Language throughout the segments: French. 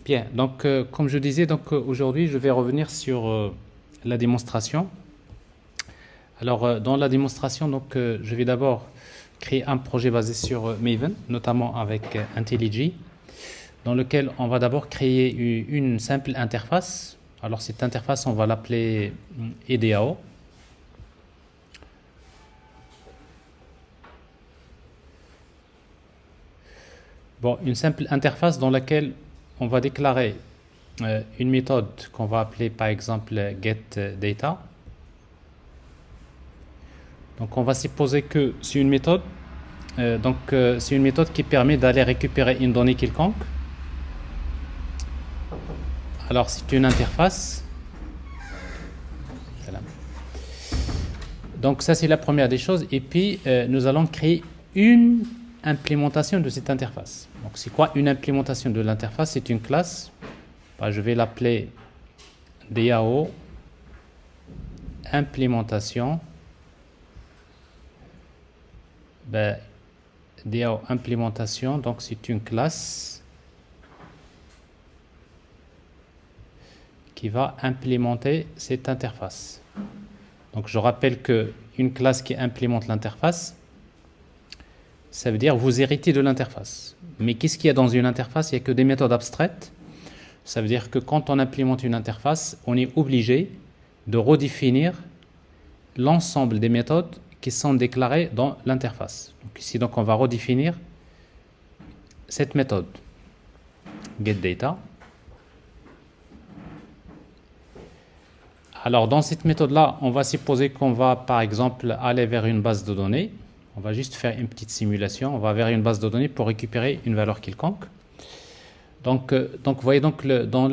Bien, donc comme je disais, donc aujourd'hui je vais revenir sur la démonstration. Alors dans la démonstration, donc je vais d'abord créer un projet basé sur Maven, notamment avec IntelliJ, dans lequel on va d'abord créer une simple interface. Alors cette interface, on va l'appeler EDAO. Bon, une simple interface dans laquelle on va déclarer une méthode qu'on va appeler par exemple getData. Donc on va supposer que c'est une méthode. C'est une méthode qui permet d'aller récupérer une donnée quelconque. Alors c'est une interface. Voilà. Donc ça c'est la première des choses. Et puis nous allons créer une implémentation de cette interface. Donc c'est quoi une implémentation de l'interface? C'est une classe. Je vais l'appeler DAO implémentation. DAO implémentation, donc c'est une classe qui va implémenter cette interface. Donc je rappelle que une classe qui implémente l'interface, ça veut dire vous héritez de l'interface. Mais qu'est-ce qu'il y a dans une interface? Il n'y a que des méthodes abstraites. Ça veut dire que quand on implémente une interface, on est obligé de redéfinir l'ensemble des méthodes qui sont déclarées dans l'interface. Donc ici, donc, on va redéfinir cette méthode getData. Alors dans cette méthode-là, on va supposer qu'on va par exemple aller vers une base de données. On va juste faire une petite simulation. On va vers une base de données pour récupérer une valeur quelconque. Donc vous voyez, dans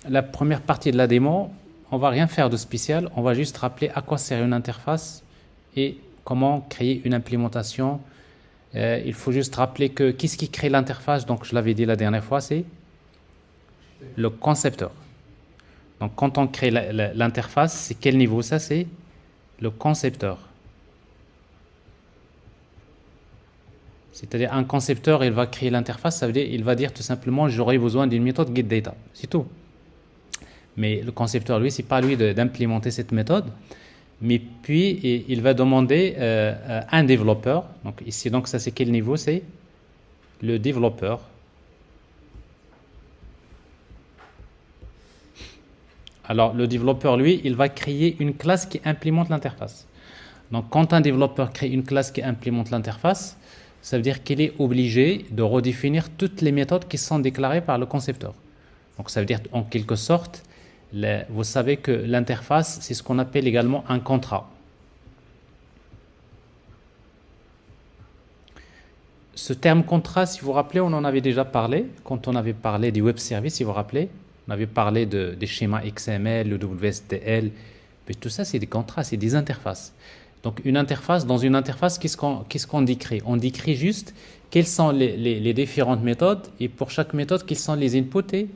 la première partie de la démo, on va rien faire de spécial. On va juste rappeler à quoi sert une interface et comment créer une implémentation. Il faut juste rappeler que qu'est-ce qui crée l'interface? Donc je l'avais dit la dernière fois, c'est le concepteur. Donc quand on crée l'interface, c'est quel niveau ça? C'est le concepteur. C'est-à-dire un concepteur, il va créer l'interface, ça veut dire il va dire tout simplement j'aurai besoin d'une méthode getData, c'est tout. Mais le concepteur, lui, c'est pas lui d'implémenter cette méthode, mais puis il va demander un développeur. Donc ici, donc ça c'est quel niveau? C'est le développeur. Alors le développeur, lui, il va créer une classe qui implémente l'interface. Donc quand un développeur crée une classe qui implémente l'interface, ça veut dire qu'il est obligé de redéfinir toutes les méthodes qui sont déclarées par le concepteur. Donc ça veut dire en quelque sorte, vous savez que l'interface, c'est ce qu'on appelle également un contrat. Ce terme contrat, si vous vous rappelez, on en avait déjà parlé quand on avait parlé des web services, si vous vous rappelez. On avait parlé des schémas XML, le WSDL, mais tout ça c'est des contrats, c'est des interfaces. Donc une interface, dans une interface, qu'est-ce qu'on décrit? On décrit juste quelles sont les différentes méthodes et pour chaque méthode, quels sont les inputs et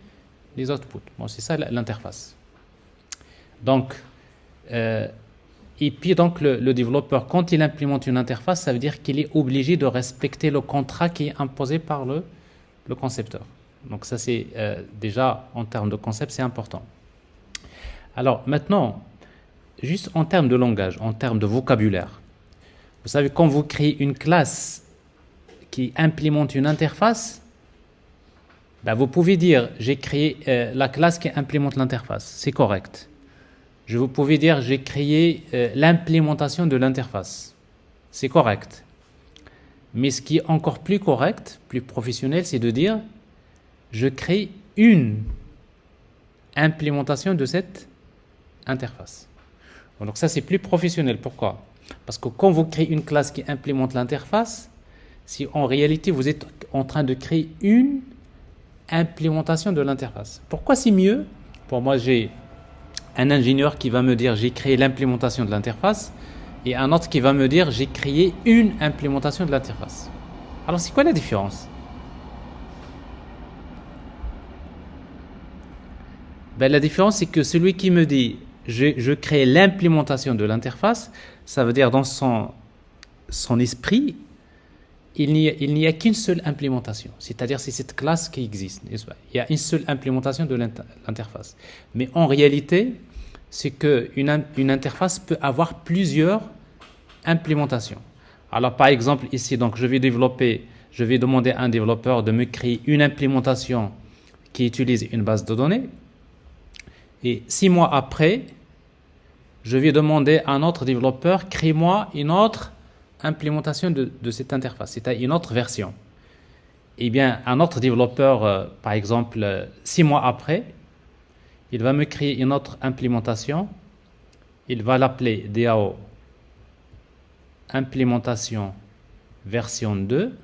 les outputs. Bon, c'est ça l'interface. Donc, et puis donc le développeur, quand il implémente une interface, ça veut dire qu'il est obligé de respecter le contrat qui est imposé par le concepteur. Donc ça c'est déjà en termes de concept, c'est important. Alors maintenant, juste en termes de langage, en termes de vocabulaire, vous savez, quand vous créez une classe qui implémente une interface, vous pouvez dire j'ai créé la classe qui implémente l'interface, c'est correct. Vous pouvez dire j'ai créé l'implémentation de l'interface, c'est correct. Mais ce qui est encore plus correct, plus professionnel, c'est de dire je crée une implémentation de cette interface. Donc ça c'est plus professionnel. Pourquoi? Parce que quand vous créez une classe qui implémente l'interface, si en réalité vous êtes en train de créer une implémentation de l'interface. Pourquoi c'est mieux? Pour moi, j'ai un ingénieur qui va me dire j'ai créé l'implémentation de l'interface et un autre qui va me dire j'ai créé une implémentation de l'interface. Alors c'est quoi la différence? La différence c'est que celui qui me dit je crée l'implémentation de l'interface, ça veut dire dans son esprit, il n'y a qu'une seule implémentation. C'est-à-dire, c'est cette classe qui existe, n'est-ce pas? Il y a une seule implémentation de l'interface. Mais en réalité, c'est qu'une interface peut avoir plusieurs implémentations. Alors, par exemple, ici, donc, je vais demander à un développeur de me créer une implémentation qui utilise une base de données. Et 6 mois après, je vais demander à un autre développeur, crée-moi une autre implémentation de cette interface, c'est-à-dire une autre version. Eh bien, un autre développeur, par exemple, 6 mois après, il va me créer une autre implémentation. Il va l'appeler DAO implémentation version 2.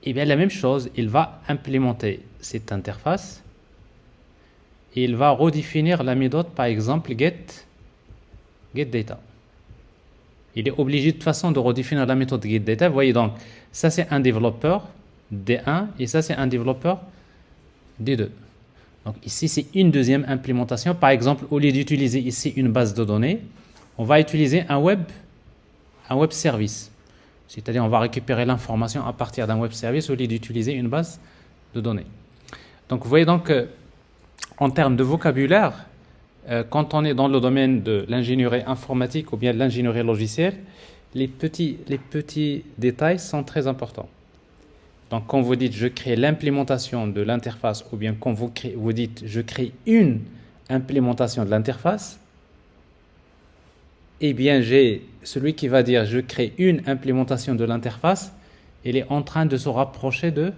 Et bien la même chose, il va implémenter cette interface et il va redéfinir la méthode, par exemple getData. Il est obligé de toute façon de redéfinir la méthode getData. Vous voyez donc, ça c'est un développeur D1 et ça c'est un développeur D2. Donc ici c'est une deuxième implémentation. Par exemple, au lieu d'utiliser ici une base de données, on va utiliser un web service. C'est-à-dire on va récupérer l'information à partir d'un web service au lieu d'utiliser une base de données. Donc vous voyez donc en termes de vocabulaire, quand on est dans le domaine de l'ingénierie informatique ou bien de l'ingénierie logicielle, les petits détails sont très importants. Donc quand vous dites je crée l'implémentation de l'interface ou bien quand vous dites je crée une implémentation de l'interface, eh bien j'ai celui qui va dire je crée une implémentation de l'interface, il est en train de se rapprocher de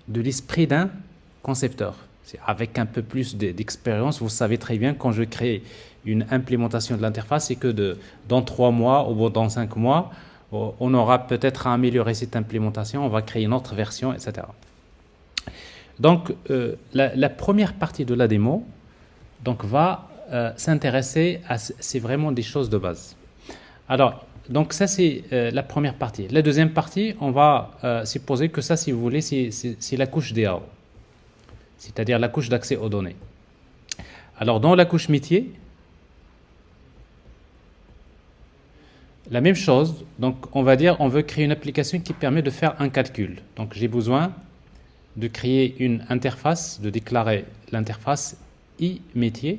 l'esprit d'un concepteur. Avec un peu plus d'expérience, vous savez très bien quand je crée une implémentation de l'interface, c'est que dans 3 mois ou dans 5 mois, on aura peut-être à améliorer cette implémentation, on va créer une autre version, etc. Donc, la première partie de la démo donc, va s'intéresser à c'est vraiment des choses de base. Alors, donc ça c'est la première partie. La deuxième partie, on va supposer que ça, si vous voulez, c'est la couche DAO, c'est-à-dire la couche d'accès aux données. Alors, dans la couche métier, la même chose, donc on va dire on veut créer une application qui permet de faire un calcul. Donc j'ai besoin de créer une interface, de déclarer l'interface i-métier.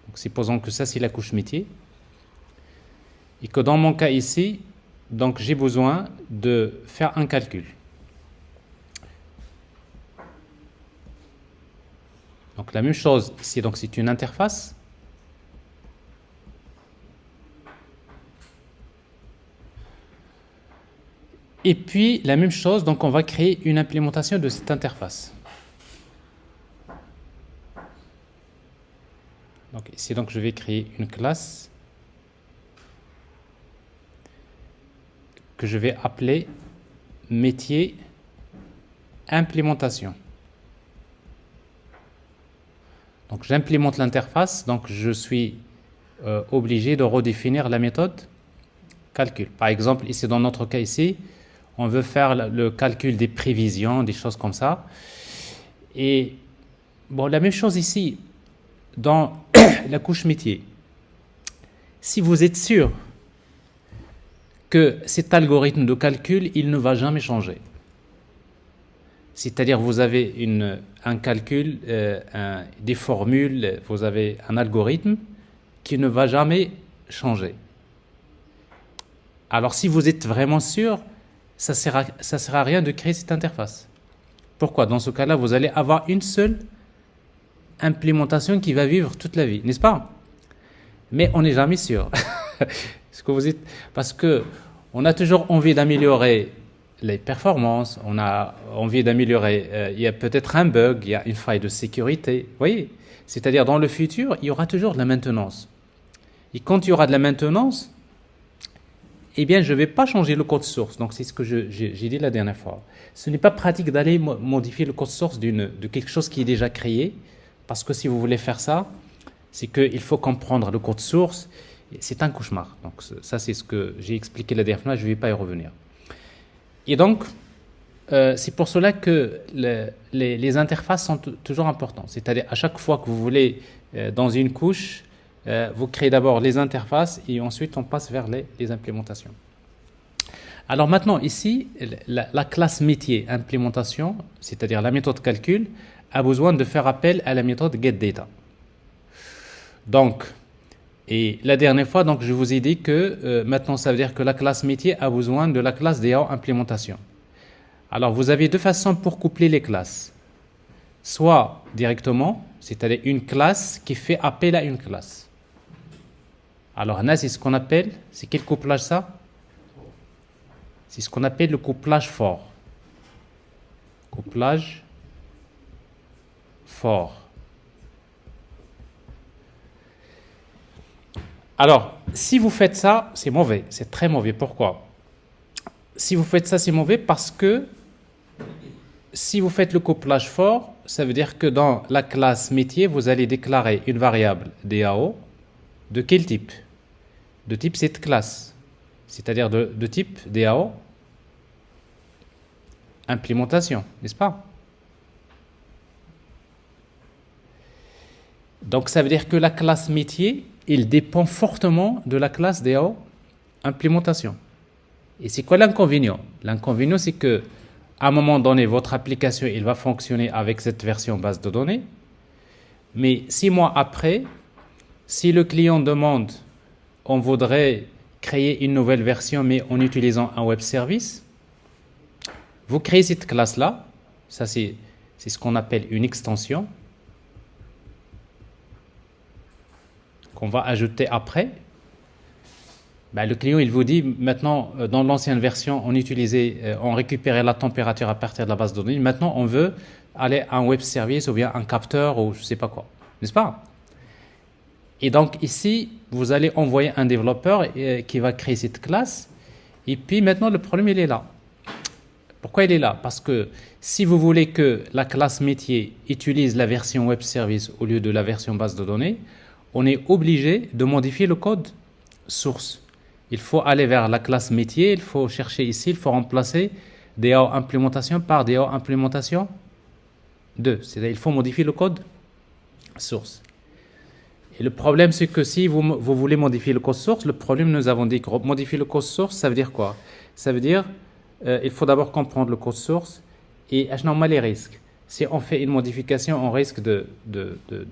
Donc supposons que ça c'est la couche métier. Et que dans mon cas ici, donc j'ai besoin de faire un calcul. Donc la même chose ici, donc c'est une interface. Et puis, la même chose, donc on va créer une implémentation de cette interface. Donc ici, donc, je vais créer une classe que je vais appeler métier implémentation. Donc j'implémente l'interface, donc je suis obligé de redéfinir la méthode calcul. Par exemple, ici, dans notre cas ici, on veut faire le calcul des prévisions, des choses comme ça. Et bon, la même chose ici, dans la couche métier. Si vous êtes sûr que cet algorithme de calcul, il ne va jamais changer. C'est-à-dire, vous avez un calcul, des formules, vous avez un algorithme qui ne va jamais changer. Alors, si vous êtes vraiment sûr, ça sert à rien de créer cette interface. Pourquoi? Dans ce cas-là, vous allez avoir une seule implémentation qui va vivre toute la vie, n'est-ce pas? Mais on n'est jamais sûr. Ce que vous dites, parce que on a toujours envie d'améliorer les performances, on a envie d'améliorer, il y a peut-être un bug, il y a une faille de sécurité, vous voyez? C'est-à-dire dans le futur, il y aura toujours de la maintenance. Et quand il y aura de la maintenance, eh bien, je ne vais pas changer le code source. Donc, c'est ce que j'ai dit la dernière fois. Ce n'est pas pratique d'aller modifier le code source de quelque chose qui est déjà créé, parce que si vous voulez faire ça, c'est qu'il faut comprendre le code source. C'est un cauchemar. Donc, ça, c'est ce que j'ai expliqué la dernière fois, je ne vais pas y revenir. Et donc, c'est pour cela que les interfaces sont toujours importantes. C'est-à-dire, à chaque fois que vous voulez, dans une couche, vous créez d'abord les interfaces et ensuite on passe vers les implémentations. Alors maintenant, ici, la classe métier implémentation, c'est-à-dire la méthode calcul, a besoin de faire appel à la méthode getData. Donc, et la dernière fois, donc, je vous ai dit que maintenant, ça veut dire que la classe métier a besoin de la classe DAO implémentation. Alors, vous avez deux façons pour coupler les classes. Soit directement, c'est-à-dire une classe qui fait appel à une classe. Alors, là, c'est ce qu'on appelle, c'est quel couplage ça? C'est ce qu'on appelle le couplage fort. Couplage fort. Alors, si vous faites ça, c'est mauvais, c'est très mauvais. Pourquoi? Si vous faites ça, c'est mauvais parce que si vous faites le couplage fort, ça veut dire que dans la classe métier, vous allez déclarer une variable DAO de quel type? De type cette classe, c'est-à-dire de type DAO implémentation, n'est-ce pas? Donc ça veut dire que la classe métier, il dépend fortement de la classe DAO implémentation. Et c'est quoi l'inconvénient? L'inconvénient, c'est que à un moment donné, votre application, il va fonctionner avec cette version base de données. Mais 6 mois après, si le client demande, on voudrait créer une nouvelle version, mais en utilisant un web service, vous créez cette classe-là. Ça, c'est ce qu'on appelle une extension qu'on va ajouter après. Ben, le client, il vous dit, maintenant, dans l'ancienne version, on récupérait la température à partir de la base de données. Maintenant, on veut aller à un web service ou bien un capteur ou je ne sais pas quoi. N'est-ce pas? Et donc, ici, vous allez envoyer un développeur qui va créer cette classe. Et puis, maintenant, le problème, il est là. Pourquoi il est là? Parce que si vous voulez que la classe métier utilise la version web service au lieu de la version base de données, on est obligé de modifier le code source. Il faut aller vers la classe métier, il faut chercher ici, il faut remplacer DAO implémentation par DAO implémentation 2. C'est-à-dire il faut modifier le code source. Et le problème, c'est que si vous voulez modifier le code source, le problème, nous avons dit que modifier le code source, ça veut dire quoi? Ça veut dire il faut d'abord comprendre le code source et acheter les risques. Si on fait une modification, on risque de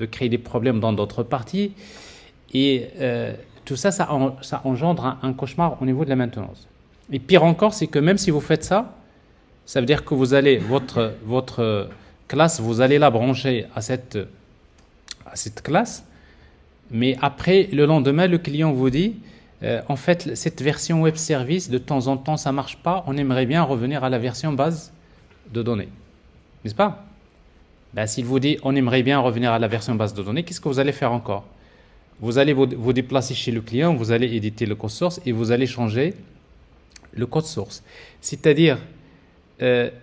créer des problèmes dans d'autres parties. Et tout ça, ça engendre un cauchemar au niveau de la maintenance. Et pire encore, c'est que même si vous faites ça, ça veut dire que vous allez, votre classe, vous allez la brancher à cette classe. Mais après, le lendemain, le client vous dit, en fait, cette version web service, de temps en temps, ça ne marche pas. On aimerait bien revenir à la version base de données. N'est-ce pas? Ben, s'il vous dit, on aimerait bien revenir à la version base de données, qu'est-ce que vous allez faire encore? Vous allez vous déplacer chez le client, vous allez éditer le code source et vous allez changer le code source. C'est-à-dire,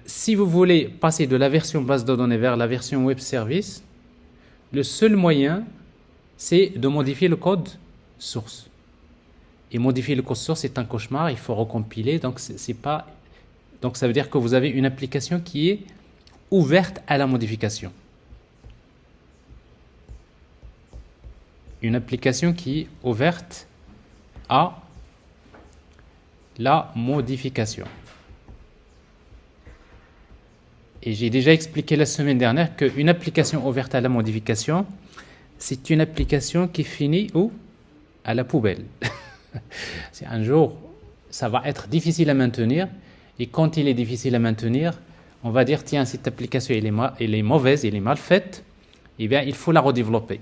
si vous voulez passer de la version base de données vers la version web service, le seul moyen, c'est de modifier le code source. Et modifier le code source, c'est un cauchemar, il faut recompiler, donc donc ça veut dire que vous avez une application qui est ouverte à la modification. Une application qui est ouverte à la modification. Et j'ai déjà expliqué la semaine dernière qu'une application ouverte à la modification, c'est une application qui finit où? À la poubelle. C'est un jour, ça va être difficile à maintenir. Et quand il est difficile à maintenir, on va dire, tiens, cette application, elle est mauvaise, elle est mal faite. Eh bien, il faut la redévelopper.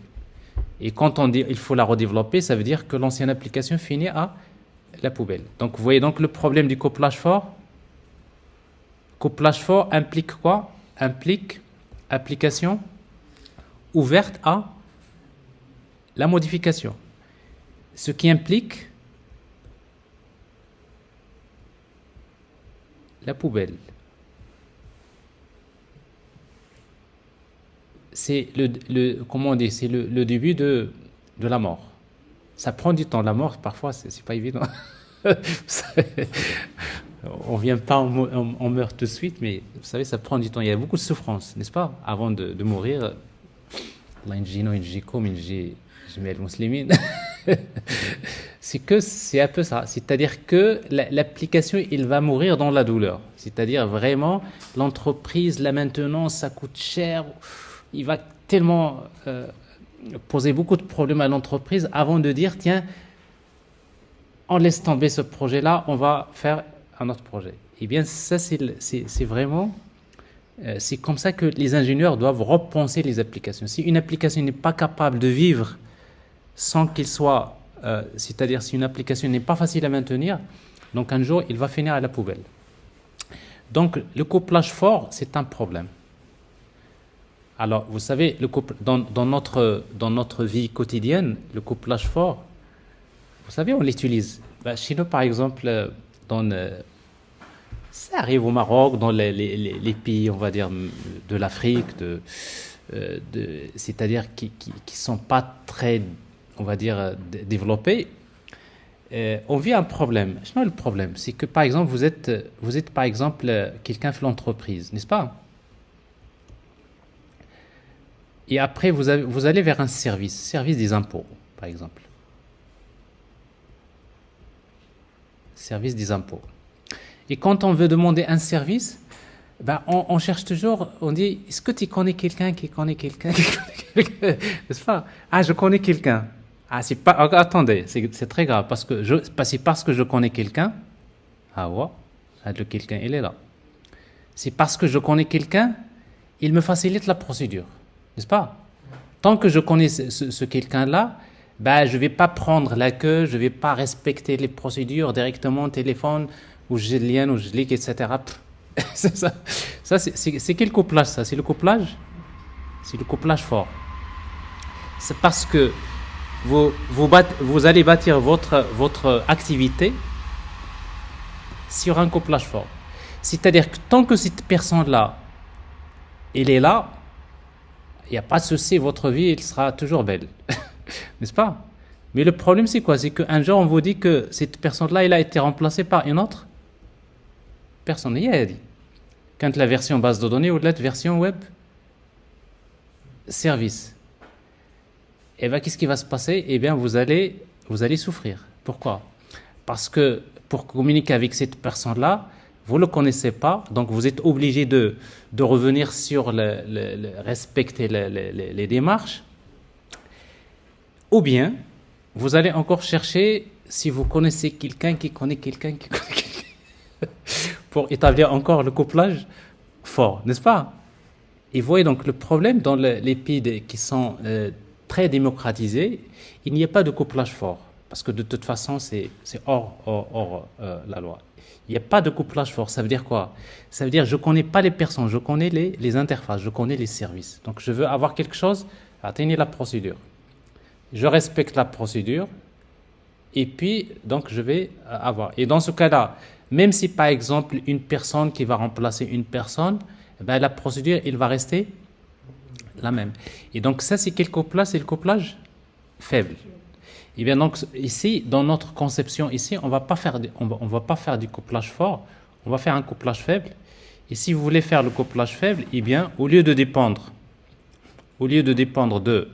Et quand on dit il faut la redévelopper, ça veut dire que l'ancienne application finit à la poubelle. Donc, vous voyez donc le problème du couplage fort. Couplage fort implique quoi? Implique application ouverte à la modification. Ce qui implique la poubelle. C'est comment on dit, c'est le début de la mort. Ça prend du temps. La mort, parfois, c'est pas évident. On vient pas, on meurt tout de suite, mais vous savez, ça prend du temps. Il y a beaucoup de souffrance, n'est-ce pas? Avant de mourir, Allah yajino yajjikum jami' al-muslimin. C'est que c'est un peu ça. C'est-à-dire que l'application, il va mourir dans la douleur. C'est-à-dire vraiment, l'entreprise, la maintenance, ça coûte cher. Il va tellement poser beaucoup de problèmes à l'entreprise avant de dire, tiens, on laisse tomber ce projet-là, on va faire un autre projet. Eh bien, ça, c'est vraiment... c'est comme ça que les ingénieurs doivent repenser les applications. Si une application n'est pas capable de vivre sans qu'il soit... c'est-à-dire si une application n'est pas facile à maintenir, donc un jour, il va finir à la poubelle. Donc, le couplage fort, c'est un problème. Alors, vous savez, dans notre vie quotidienne, le couplage fort, vous savez, on l'utilise. Chez nous, par exemple, ça arrive au Maroc, dans les pays, on va dire, de l'Afrique, c'est-à-dire qui sont pas très, on va dire, développés. On vit un problème. Non, le problème, c'est que, par exemple, vous êtes par exemple, quelqu'un fait l'entreprise, n'est-ce pas? Et après, vous allez vers un service des impôts, par exemple. Service des impôts. Et quand on veut demander un service, on cherche toujours, on dit, est-ce que tu connais quelqu'un qui connaît quelqu'un n'est-ce pas? Ah, je connais quelqu'un. Ah, c'est pas, attendez, c'est très grave, c'est parce que je connais quelqu'un. Ah ouais, le quelqu'un, il est là. C'est parce que je connais quelqu'un, il me facilite la procédure, n'est-ce pas? Tant que je connais ce quelqu'un-là, je ne vais pas prendre la queue, je ne vais pas respecter les procédures directement au téléphone, où je lien, où je clique, etc. C'est ça. C'est quel couplage, ça? C'est le couplage? C'est le couplage fort. C'est parce que vous allez bâtir votre activité sur un couplage fort. C'est-à-dire que tant que cette personne-là, elle est là, il n'y a pas de souci, votre vie, elle sera toujours belle. N'est-ce pas? Mais le problème, c'est quoi? C'est qu'un jour, on vous dit que cette personne-là, elle a été remplacée par une autre personne. Il y a dit. Quand la version base de données ou la version web service. Et bien, qu'est-ce qui va se passer? Eh bien, vous allez souffrir. Pourquoi? Parce que pour communiquer avec cette personne-là, vous ne le connaissez pas, donc vous êtes obligé de revenir sur respecter les démarches. Ou bien, vous allez encore chercher si vous connaissez quelqu'un qui connaît quelqu'un qui connaît quelqu'un pour établir encore le couplage fort, n'est-ce pas? Et vous voyez donc le problème dans les pays qui sont très démocratisés, il n'y a pas de couplage fort. Parce que de toute façon, c'est hors la loi. Il n'y a pas de couplage fort. Ça veut dire quoi? Ça veut dire je ne connais pas les personnes, je connais les interfaces, je connais les services. Donc je veux avoir quelque chose, atteignez la procédure. Je respecte la procédure et puis donc je vais avoir. Et dans ce cas-là, même si par exemple une personne qui va remplacer une personne, la procédure, elle va rester la même. Et donc ça, c'est quel couplage? C'est le couplage faible. Et bien donc ici, dans notre conception ici, on va pas faire du couplage fort, on va faire un couplage faible. Et si vous voulez faire le couplage faible, eh bien au lieu de dépendre de,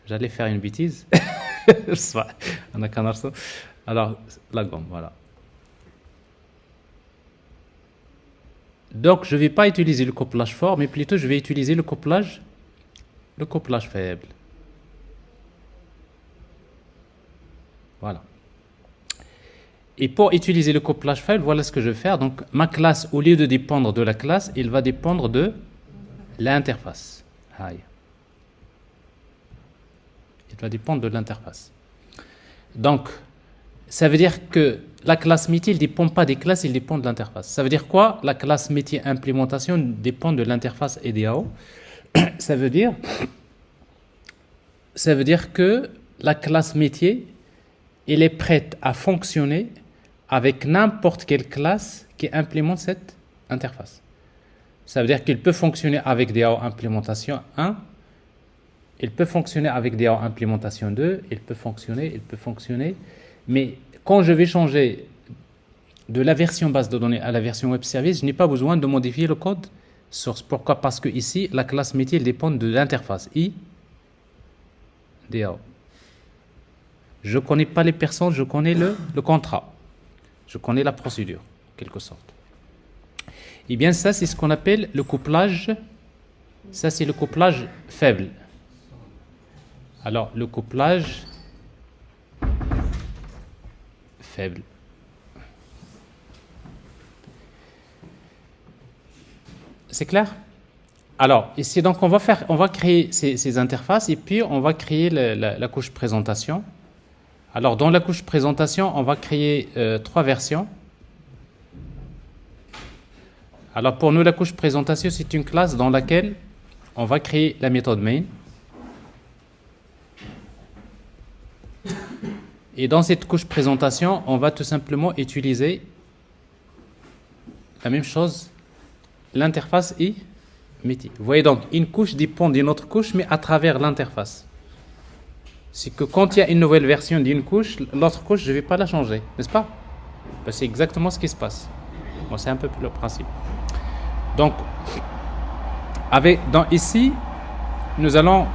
j'allais faire une bêtise, alors la gomme, voilà. Donc je ne vais pas utiliser le couplage fort, mais plutôt je vais utiliser le couplage faible. Voilà. Et pour utiliser le couplage faible, voilà ce que je vais faire. Donc, ma classe, au lieu de dépendre de la classe, il va dépendre de l'interface. Aïe. Il va dépendre de l'interface. Donc, ça veut dire que la classe métier, il ne dépend pas des classes, il dépend de l'interface. Ça veut dire quoi? La classe métier implémentation dépend de l'interface EDAO. Ça veut dire que la classe métier, elle est prête à fonctionner avec n'importe quelle classe qui implémente cette interface. Ça veut dire qu'il peut fonctionner avec DAO implémentation 1, il peut fonctionner avec DAO implémentation 2, il peut fonctionner, mais quand je vais changer de la version base de données à la version web service, je n'ai pas besoin de modifier le code source. Pourquoi? Parce que ici, la classe métier dépend de l'interface IDAO. Je ne connais pas les personnes, je connais le contrat. Je connais la procédure, en quelque sorte. Eh bien, ça, c'est ce qu'on appelle le couplage. Ça, c'est le couplage faible. Alors, le couplage faible. C'est clair? Alors, ici, donc, on va créer ces interfaces et puis on va créer la couche présentation. Alors, dans la couche présentation, on va créer 3 versions. Alors, pour nous, la couche présentation, c'est une classe dans laquelle on va créer la méthode main. Et dans cette couche présentation, on va tout simplement utiliser la même chose, l'interface métier. Vous voyez donc, une couche dépend d'une autre couche, mais à travers l'interface. C'est que quand il y a une nouvelle version d'une couche, l'autre couche, je ne vais pas la changer, n'est-ce pas? Ben, c'est exactement ce qui se passe. Bon, c'est un peu le principe. Donc, ici, nous allons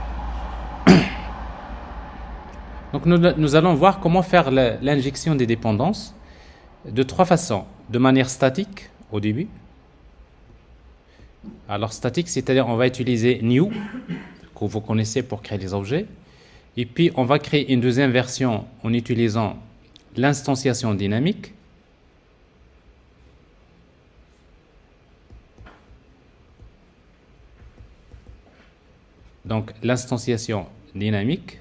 donc nous allons voir comment faire l'injection des dépendances de 3 façons. De manière statique au début. Alors statique, c'est-à-dire on va utiliser new, que vous connaissez pour créer les objets. Et puis on va créer une deuxième version en utilisant l'instanciation dynamique. Donc l'instanciation dynamique.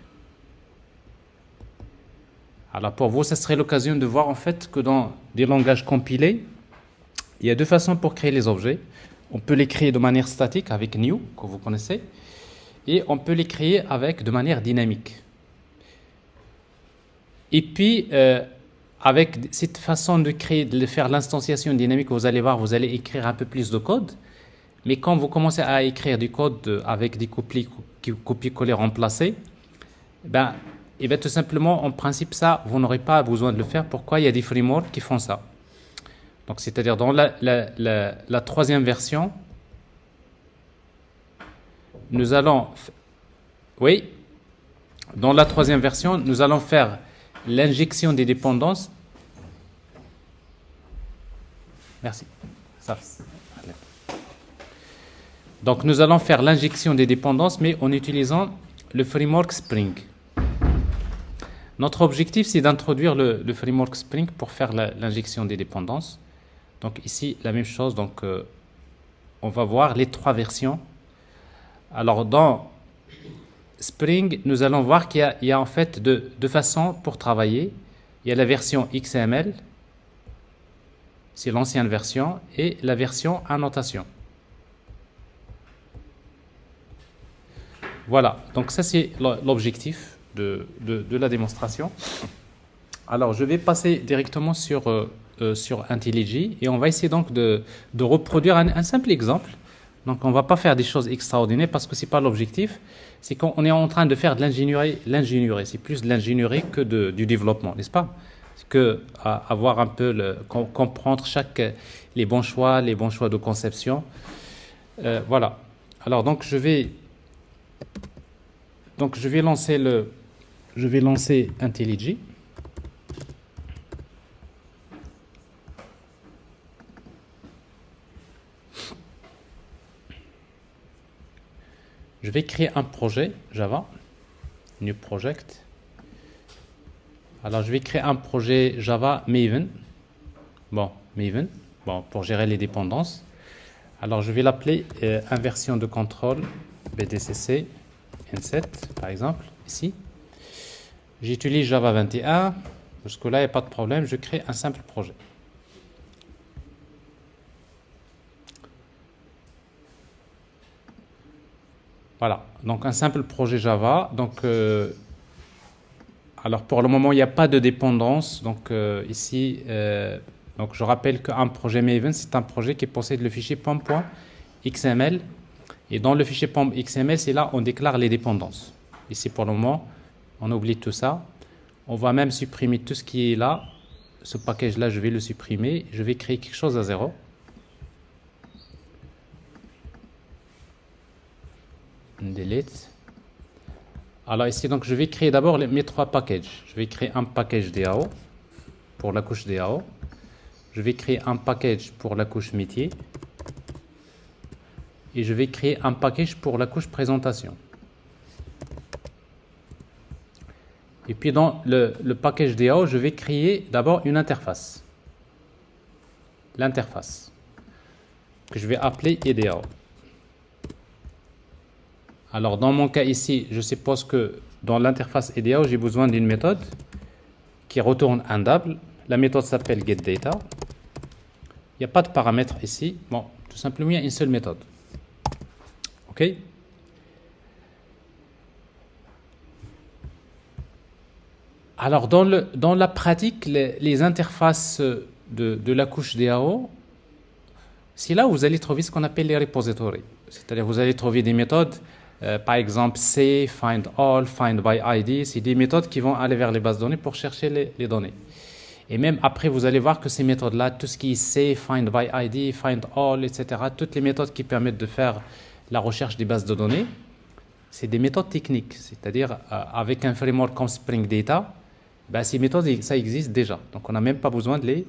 Alors pour vous, ça serait l'occasion de voir en fait que dans des langages compilés, il y a 2 façons pour créer les objets. On peut les créer de manière statique avec new, que vous connaissez, et on peut les créer de manière dynamique. Et puis, avec cette façon de faire l'instanciation dynamique, vous allez voir, vous allez écrire un peu plus de code. Mais quand vous commencez à écrire du code avec des copier-coller remplacés, et bien tout simplement, en principe, ça, vous n'aurez pas besoin de le faire. Pourquoi? Il y a des frameworks qui font ça. Donc, c'est-à-dire dans la troisième version, nous allons... Oui, dans la troisième version, nous allons faire l'injection des dépendances. Merci. Ça. Donc, nous allons faire l'injection des dépendances, mais en utilisant le framework Spring. Notre objectif, c'est d'introduire le framework Spring pour faire l'injection des dépendances. Donc ici, la même chose. Donc, on va voir les 3 versions. Alors, dans Spring, nous allons voir qu'il y a en fait 2 façons pour travailler. Il y a la version XML, c'est l'ancienne version, et la version annotation. Voilà, donc ça c'est l'objectif de la démonstration. Alors, je vais passer directement sur IntelliJ et on va essayer donc de reproduire un simple exemple. Donc, on ne va pas faire des choses extraordinaires parce que ce n'est pas l'objectif. C'est qu'on est en train de faire de l'ingénierie. C'est plus de l'ingénierie que du développement, n'est-ce pas? C'est que avoir un peu, comprendre les bons choix de conception. Voilà. Alors, donc, je vais lancer IntelliJ. Je vais créer un projet Java, New Project. Alors, je vais créer un projet Java Maven. Maven, pour gérer les dépendances. Alors, je vais l'appeler inversion de contrôle BDCC N7, par exemple, ici. J'utilise Java 21. Jusque-là, il n'y a pas de problème. Je crée un simple projet. Voilà, donc un simple projet Java. Donc, alors pour le moment, il n'y a pas de dépendance. Donc ici, donc je rappelle qu'un projet Maven, c'est un projet qui possède le fichier pom.xml. Et dans le fichier pom.xml, c'est là où on déclare les dépendances. Ici, pour le moment, on oublie tout ça. On va même supprimer tout ce qui est là. ce package-là, je vais le supprimer. Je vais créer quelque chose à 0. Delete. Alors ici, donc, je vais créer d'abord mes 3 packages. Je vais créer un package DAO pour la couche DAO. Je vais créer un package pour la couche métier. Et je vais créer un package pour la couche présentation. Et puis dans le package DAO, je vais créer d'abord une interface. L'interface que je vais appeler EDAO. Alors dans mon cas ici, je suppose que dans l'interface EDAO, j'ai besoin d'une méthode qui retourne un double. La méthode s'appelle getData. Il n'y a pas de paramètres ici. Bon, tout simplement, il y a une seule méthode. OK? Alors, dans la pratique, les interfaces de la couche DAO, c'est là où vous allez trouver ce qu'on appelle les repositories. C'est-à-dire, vous allez trouver des méthodes, par exemple, say, find all, find by ID. C'est des méthodes qui vont aller vers les bases de données pour chercher les données. Et même après, vous allez voir que ces méthodes-là, tout ce qui est say, find by ID, find all, etc., toutes les méthodes qui permettent de faire la recherche des bases de données, c'est des méthodes techniques. C'est-à-dire, avec un framework comme Spring Data, ben, ces méthodes, ça existe déjà. Donc, on n'a même pas besoin de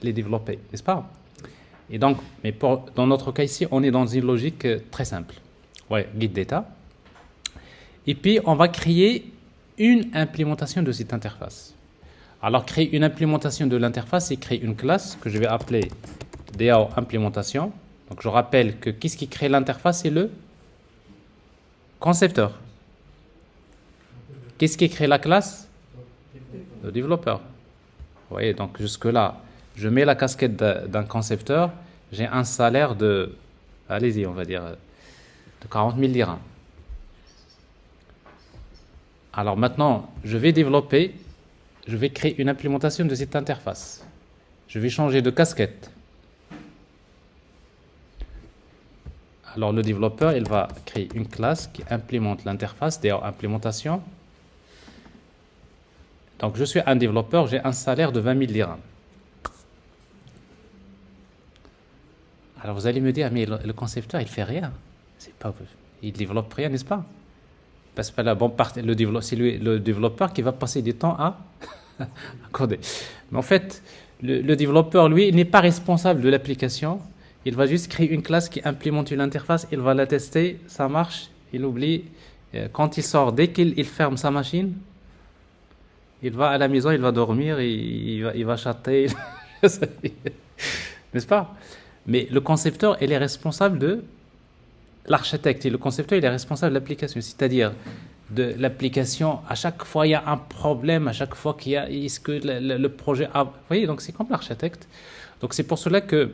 les développer, n'est-ce pas? Et donc, mais dans notre cas ici, on est dans une logique très simple. Ouais, getData. Et puis, on va créer une implémentation de cette interface. Alors, créer une implémentation de l'interface, c'est créer une classe que je vais appeler DAO implémentation. Donc, je rappelle que qu'est-ce qui crée l'interface? C'est le concepteur. Qu'est-ce qui crée la classe? Le développeur. Vous voyez, donc jusque-là, je mets la casquette d'un concepteur, j'ai un salaire de, allez-y, on va dire, de 40 000 dirhams. Alors maintenant, je vais développer, je vais créer une implémentation de cette interface. Je vais changer de casquette. Alors le développeur, il va créer une classe qui implémente l'interface, d'ailleurs implémentation. Donc je suis un développeur, j'ai un salaire de 20 000 dirhams. Alors vous allez me dire, mais le concepteur, il fait rien. C'est pas, il développe rien, n'est-ce pas? Parce que la bonne partie, c'est le développeur qui va passer du temps à coder. Mais en fait, le développeur, lui, il n'est pas responsable de l'application. Il va juste créer une classe qui implémente une interface, il va la tester, ça marche, il oublie. Quand il sort, dès qu'il ferme sa machine, il va à la maison, il va dormir, il va chatter, n'est-ce pas? Mais le concepteur, il est responsable de l'architecte, et le concepteur, il est responsable de l'application, c'est-à-dire de l'application. À chaque fois, il y a un problème, à chaque fois qu'il y a, est-ce que le projet a... Vous voyez, donc c'est comme l'architecte. Donc c'est pour cela que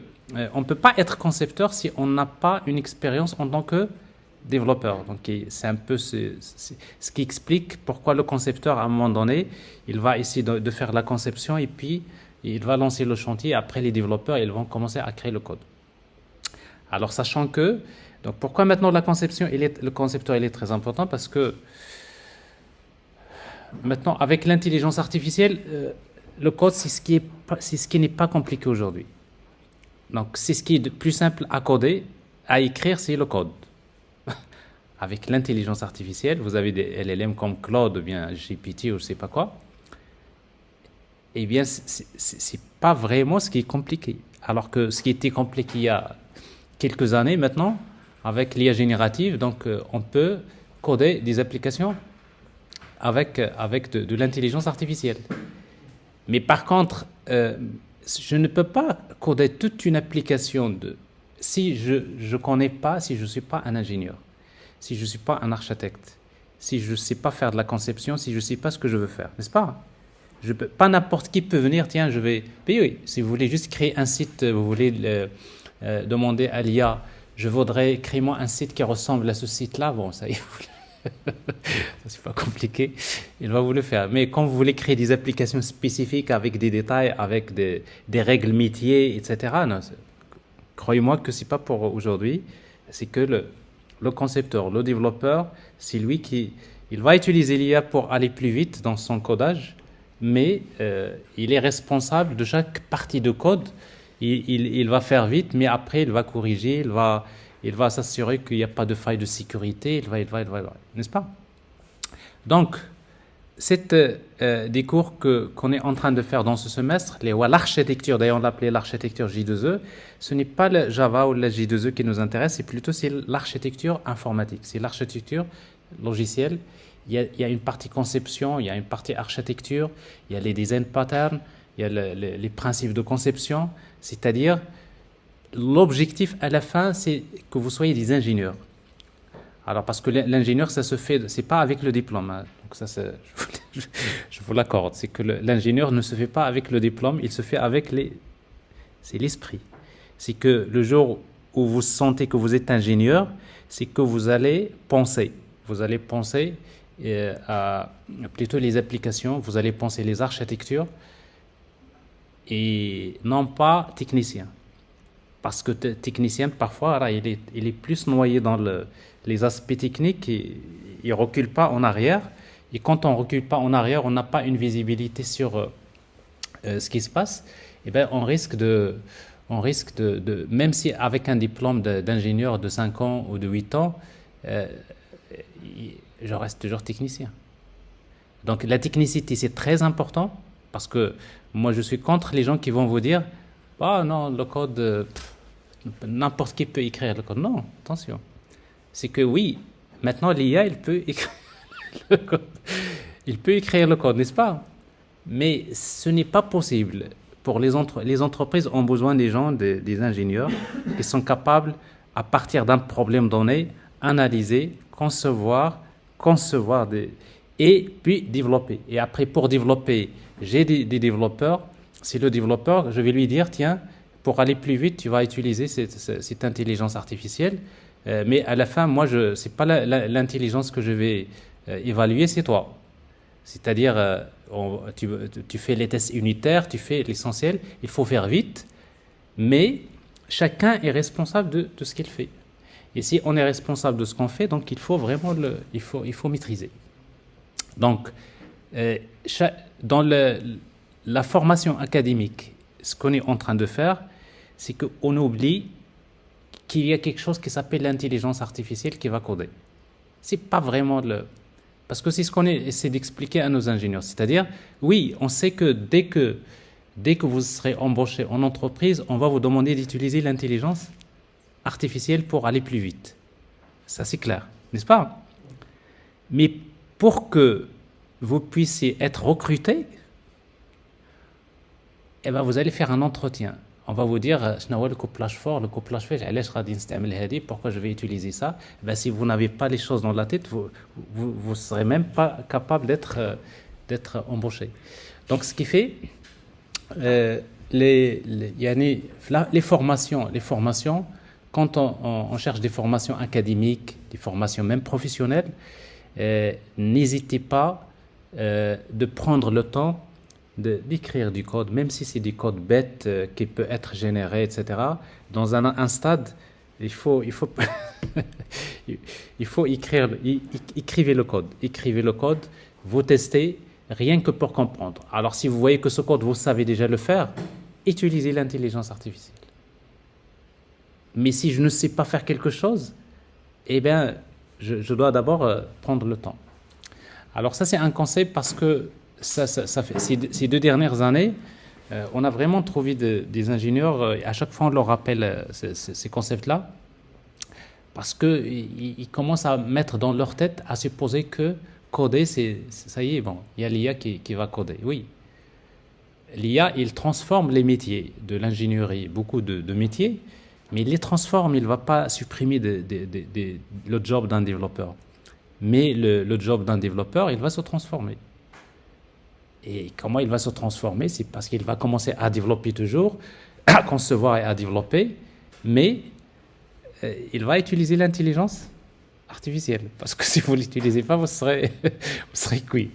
on ne peut pas être concepteur si on n'a pas une expérience en tant que développeur. Donc c'est un peu ce qui explique pourquoi le concepteur, à un moment donné, il va essayer de faire la conception et puis il va lancer le chantier. Après, les développeurs, ils vont commencer à créer le code. Alors, sachant que, donc pourquoi maintenant la conception, le concepteur, il est très important? Parce que maintenant, avec l'intelligence artificielle, le code, c'est ce qui n'est pas compliqué aujourd'hui. Donc, c'est ce qui est de plus simple à coder, à écrire, c'est le code. Avec l'intelligence artificielle, vous avez des LLM comme Claude ou bien GPT ou je ne sais pas quoi. Eh bien, c'est pas vraiment ce qui est compliqué. Alors que ce qui était compliqué il y a quelques années maintenant, avec l'IA générative, donc on peut coder des applications avec de l'intelligence artificielle. Mais par contre, je ne peux pas coder toute une application si je ne connais pas, si je ne suis pas un ingénieur, si je ne suis pas un architecte, si je ne sais pas faire de la conception, si je ne sais pas ce que je veux faire, n'est-ce pas? Pas n'importe qui peut venir, tiens, je vais... Mais oui, si vous voulez juste créer un site, vous voulez demander à l'IA, je voudrais créer moi un site qui ressemble à ce site-là, bon, ça y est, c'est pas compliqué, il va vous le faire. Mais quand vous voulez créer des applications spécifiques avec des détails, avec des règles métiers, etc., non, croyez-moi que c'est pas pour aujourd'hui, c'est que le concepteur, le développeur, c'est lui il va utiliser l'IA pour aller plus vite dans son codage, mais il est responsable de chaque partie de code. Il va faire vite, mais après, il va corriger, il va s'assurer qu'il n'y a pas de faille de sécurité, n'est-ce pas? Donc, c'est des cours qu'on est en train de faire dans ce semestre, l'architecture, d'ailleurs on l'appelait l'architecture J2E, ce n'est pas le Java ou la J2E qui nous intéresse, c'est l'architecture informatique, c'est l'architecture logicielle. Il y a une partie conception, il y a une partie architecture, il y a les design patterns, il y a les principes de conception, c'est-à-dire l'objectif à la fin, c'est que vous soyez des ingénieurs. Alors, parce que l'ingénieur, ça se fait, c'est pas avec le diplôme. Hein. Donc ça, je vous l'accorde. C'est que l'ingénieur ne se fait pas avec le diplôme, il se fait avec c'est l'esprit. C'est que le jour où vous sentez que vous êtes ingénieur, c'est que vous allez penser. Vous allez penser à plutôt les applications, vous allez penser les architectures et non pas technicien. Parce que technicien, parfois, là, il est plus noyé dans les aspects techniques, et il ne recule pas en arrière. Et quand on ne recule pas en arrière, on n'a pas une visibilité sur ce qui se passe, et ben, on risque de, même si avec un diplôme d'ingénieur de 5 ans ou de 8 ans, je reste toujours technicien. Donc la technicité, c'est très important, parce que moi, je suis contre les gens qui vont vous dire « Ah non, le code, n'importe qui peut écrire le code. » Non, attention. C'est que oui, maintenant l'IA, il peut écrire le code. Il peut écrire le code, n'est-ce pas? Mais ce n'est pas possible. Pour les entreprises ont besoin des gens, des ingénieurs, qui sont capables, à partir d'un problème donné, analyser, concevoir et puis développer. Et après, pour développer, j'ai des développeurs. C'est le développeur, je vais lui dire, tiens, pour aller plus vite, tu vas utiliser cette intelligence artificielle. Mais à la fin, moi, ce n'est pas l'intelligence que je vais évaluer, c'est toi. C'est-à-dire, tu fais les tests unitaires, tu fais l'essentiel, il faut faire vite, mais chacun est responsable de ce qu'il fait. Et si on est responsable de ce qu'on fait, donc il faut vraiment il faut maîtriser. Donc, dans la formation académique, ce qu'on est en train de faire, c'est qu'on oublie qu'il y a quelque chose qui s'appelle l'intelligence artificielle qui va coder. C'est pas vraiment parce que c'est ce qu'on essaie d'expliquer à nos ingénieurs. C'est-à-dire, oui, on sait que dès que vous serez embauché en entreprise, on va vous demander d'utiliser l'intelligence artificielle pour aller plus vite. Ça, c'est clair, n'est-ce pas? Mais pour que vous puissiez être recruté, eh ben, vous allez faire un entretien. On va vous dire, le couplage fort, pourquoi je vais utiliser ça? Eh ben, si vous n'avez pas les choses dans la tête, vous ne serez même pas capable d'être embauché. Donc, ce qui fait, les formations, quand on cherche des formations académiques, des formations même professionnelles, n'hésitez pas de prendre le temps d'écrire du code, même si c'est du code bête qui peut être généré, etc. Dans un stade, il faut écrire, écrivez le code, vous testez, rien que pour comprendre. Alors si vous voyez que ce code, vous savez déjà le faire, utilisez l'intelligence artificielle. Mais si je ne sais pas faire quelque chose, eh bien, je dois d'abord prendre le temps. Alors ça, c'est un concept parce que ça fait, ces 2 dernières années, on a vraiment trouvé des ingénieurs, à chaque fois on leur rappelle ces concepts-là, parce qu'ils commencent à mettre dans leur tête, à supposer que coder, ça y est, bon, il y a l'IA qui va coder. Oui, l'IA, il transforme les métiers de l'ingénierie, beaucoup de métiers, mais il les transforme, il ne va pas supprimer le job d'un développeur. Mais le job d'un développeur, il va se transformer. Et comment il va se transformer? C'est parce qu'il va commencer à développer toujours, à concevoir et à développer, mais il va utiliser l'intelligence artificielle. Parce que si vous ne l'utilisez pas, vous serez cuit.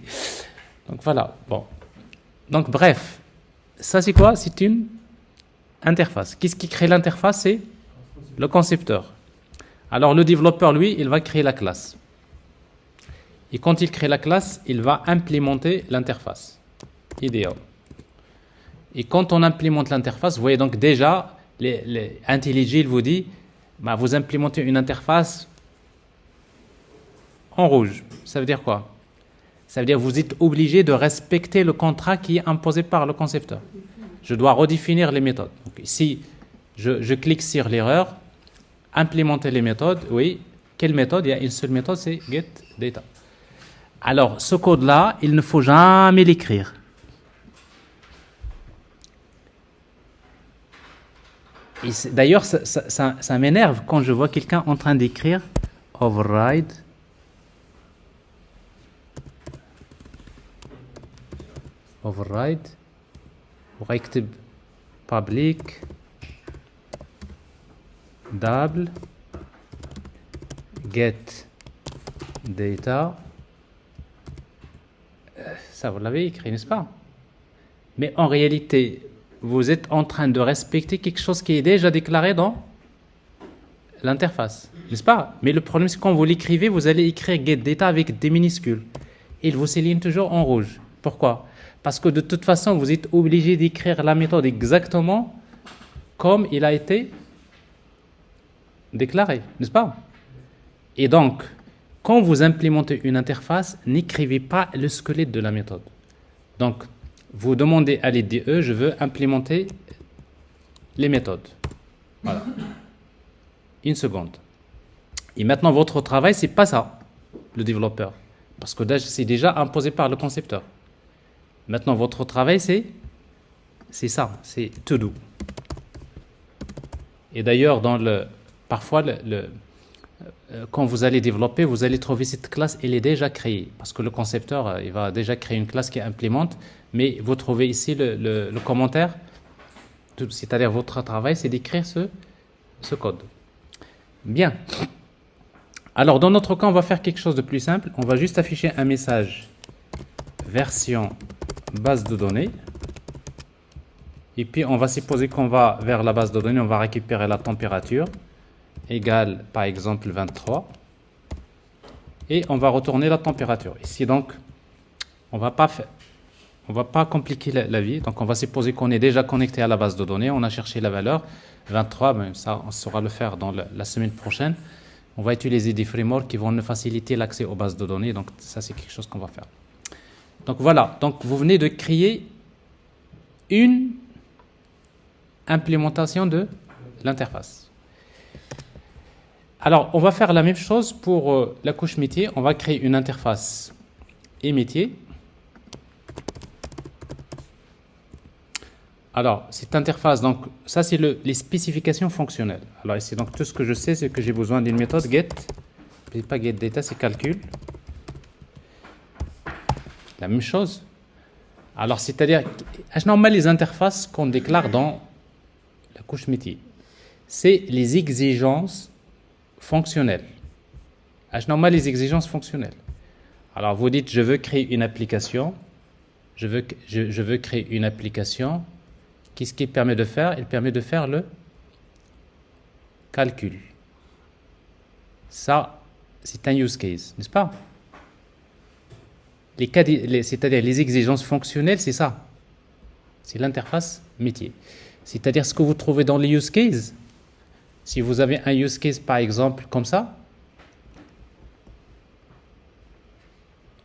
Donc voilà. Bon. Donc bref, ça c'est quoi? C'est une interface. Qu'est-ce qui crée l'interface? C'est le concepteur. Alors le développeur, lui, il va créer la classe. Et quand il crée la classe, il va implémenter l'interface. idéal. Et quand on implémente l'interface, vous voyez donc déjà, IntelliJ il vous dit, bah, vous implémentez une interface en rouge. Ça veut dire quoi? Ça veut dire que vous êtes obligé de respecter le contrat qui est imposé par le concepteur. Je dois redéfinir les méthodes. Donc, ici, je clique sur l'erreur, implémenter les méthodes. Oui, quelle méthode? Il y a une seule méthode, c'est getData. Alors, ce code-là, il ne faut jamais l'écrire. D'ailleurs, ça m'énerve quand je vois quelqu'un en train d'écrire override ويكتب public double get data. Ça, vous l'avez écrit, n'est-ce pas? Mais en réalité, vous êtes en train de respecter quelque chose qui est déjà déclaré dans l'interface, n'est-ce pas? Mais le problème, c'est quand vous l'écrivez, vous allez écrire getData avec des minuscules. Il vous souligne toujours en rouge. Pourquoi? Parce que de toute façon, vous êtes obligé d'écrire la méthode exactement comme il a été déclaré, n'est-ce pas? Et donc, quand vous implémentez une interface, n'écrivez pas le squelette de la méthode. Donc, vous demandez à l'IDE, je veux implémenter les méthodes. Voilà. Une seconde. Et maintenant, votre travail, c'est pas ça, le développeur. Parce que c'est déjà imposé par le concepteur. Maintenant, votre travail, c'est ça, c'est to do. Et d'ailleurs, parfois, quand vous allez développer, vous allez trouver cette classe, elle est déjà créée. Parce que le concepteur, il va déjà créer une classe qui implémente. Mais vous trouvez ici le commentaire, c'est-à-dire votre travail, c'est d'écrire ce code. Bien. Alors, dans notre cas, on va faire quelque chose de plus simple. On va juste afficher un message version base de données. Et puis, on va supposer qu'on va vers la base de données, on va récupérer la température égale, par exemple, 23. Et on va retourner la température. Ici, donc, on va pas compliquer la vie. Donc, on va supposer qu'on est déjà connecté à la base de données. On a cherché la valeur 23. Mais ça, on saura le faire dans la semaine prochaine. On va utiliser des frameworks qui vont nous faciliter l'accès aux bases de données. Donc, ça, c'est quelque chose qu'on va faire. Donc, voilà. Donc, vous venez de créer une implémentation de l'interface. Alors, on va faire la même chose pour la couche métier. On va créer une interface et métier. Alors, cette interface, donc, ça, c'est les spécifications fonctionnelles. Alors, ici, donc, tout ce que je sais, c'est que j'ai besoin d'une méthode get. C'est pas getData, c'est calcul. La même chose. Alors, c'est-à-dire, normalement, les interfaces qu'on déclare dans la couche métier, c'est les exigences fonctionnelles. Normalement, les exigences fonctionnelles. Alors, vous dites, je veux créer une application. Je veux créer une application. Qu'est-ce qu'il permet de faire? Il permet de faire le calcul. Ça, c'est un use case, n'est-ce pas? C'est-à-dire les exigences fonctionnelles, c'est ça. C'est l'interface métier. C'est-à-dire ce que vous trouvez dans les use cases. Si vous avez un use case, par exemple, comme ça,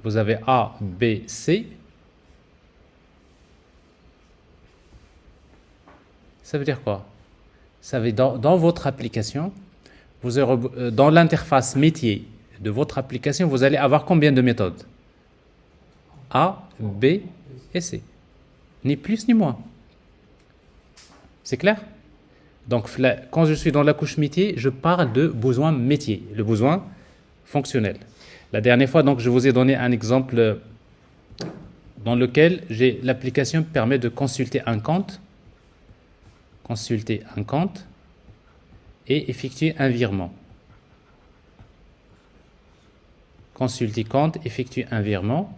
vous avez A, B, C. Ça veut dire quoi? Ça veut dire dans votre application, dans l'interface métier de votre application, vous allez avoir combien de méthodes? A, B et C. Ni plus ni moins. C'est clair? Donc, quand je suis dans la couche métier, je parle de besoin métier, le besoin fonctionnel. La dernière fois, donc, je vous ai donné un exemple dans lequel l'application permet de consulter un compte et effectuer un virement. Consulter compte, effectuer un virement.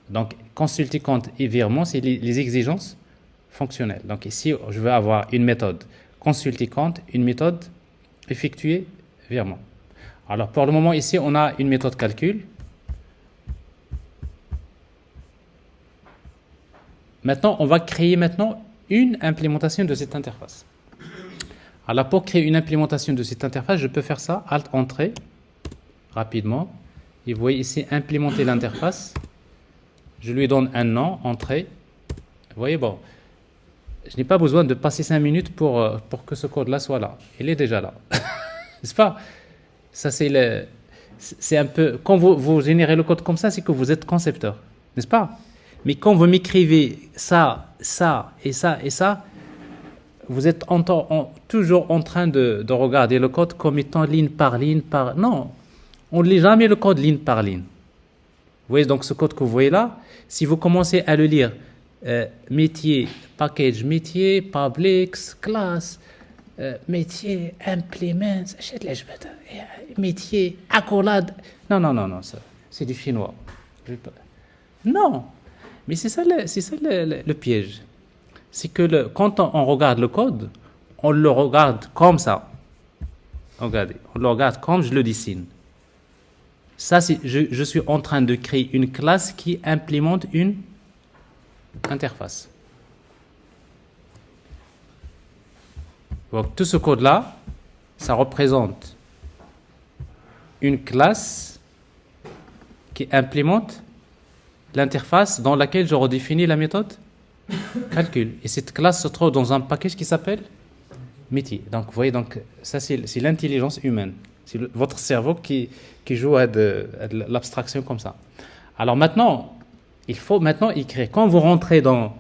Donc, consulter compte et virement, c'est les exigences fonctionnelles. Donc, ici, je veux avoir une méthode consulter compte, une méthode effectuer virement. Alors, pour le moment, ici, on a une méthode calcul. Maintenant, on va créer maintenant une implémentation de cette interface. Alors, pour créer une implémentation de cette interface, je peux faire ça, Alt, Entrée, rapidement. Et vous voyez ici, implémenter l'interface. Je lui donne un nom, Entrée. Vous voyez, bon, je n'ai pas besoin de passer 5 minutes pour que ce code-là soit là. Il est déjà là. N'est-ce pas? Ça, c'est un peu... Quand vous générez le code comme ça, c'est que vous êtes concepteur. N'est-ce pas? Mais quand vous m'écrivez ça, ça et ça et ça, vous êtes toujours en train de regarder le code comme étant ligne par ligne par... Non, on ne lit jamais le code ligne par ligne. Vous voyez donc ce code que vous voyez là, si vous commencez à le lire, métier, package métier, publics, classe, métier, implement, métier, accolade. Non, ça, c'est du chinois. Non, mais c'est ça le piège. C'est que quand on regarde le code, on le regarde comme ça. Regardez, on le regarde comme je le dessine. Ça, je suis en train de créer une classe qui implémente une interface. Donc, tout ce code-là, ça représente une classe qui implémente l'interface dans laquelle je redéfinis la méthode calcul. Et cette classe se trouve dans un package qui s'appelle métier. Donc, vous voyez, donc, ça, c'est l'intelligence humaine. C'est votre cerveau qui joue à de l'abstraction comme ça. Alors maintenant, il faut maintenant écrire. Quand vous rentrez dans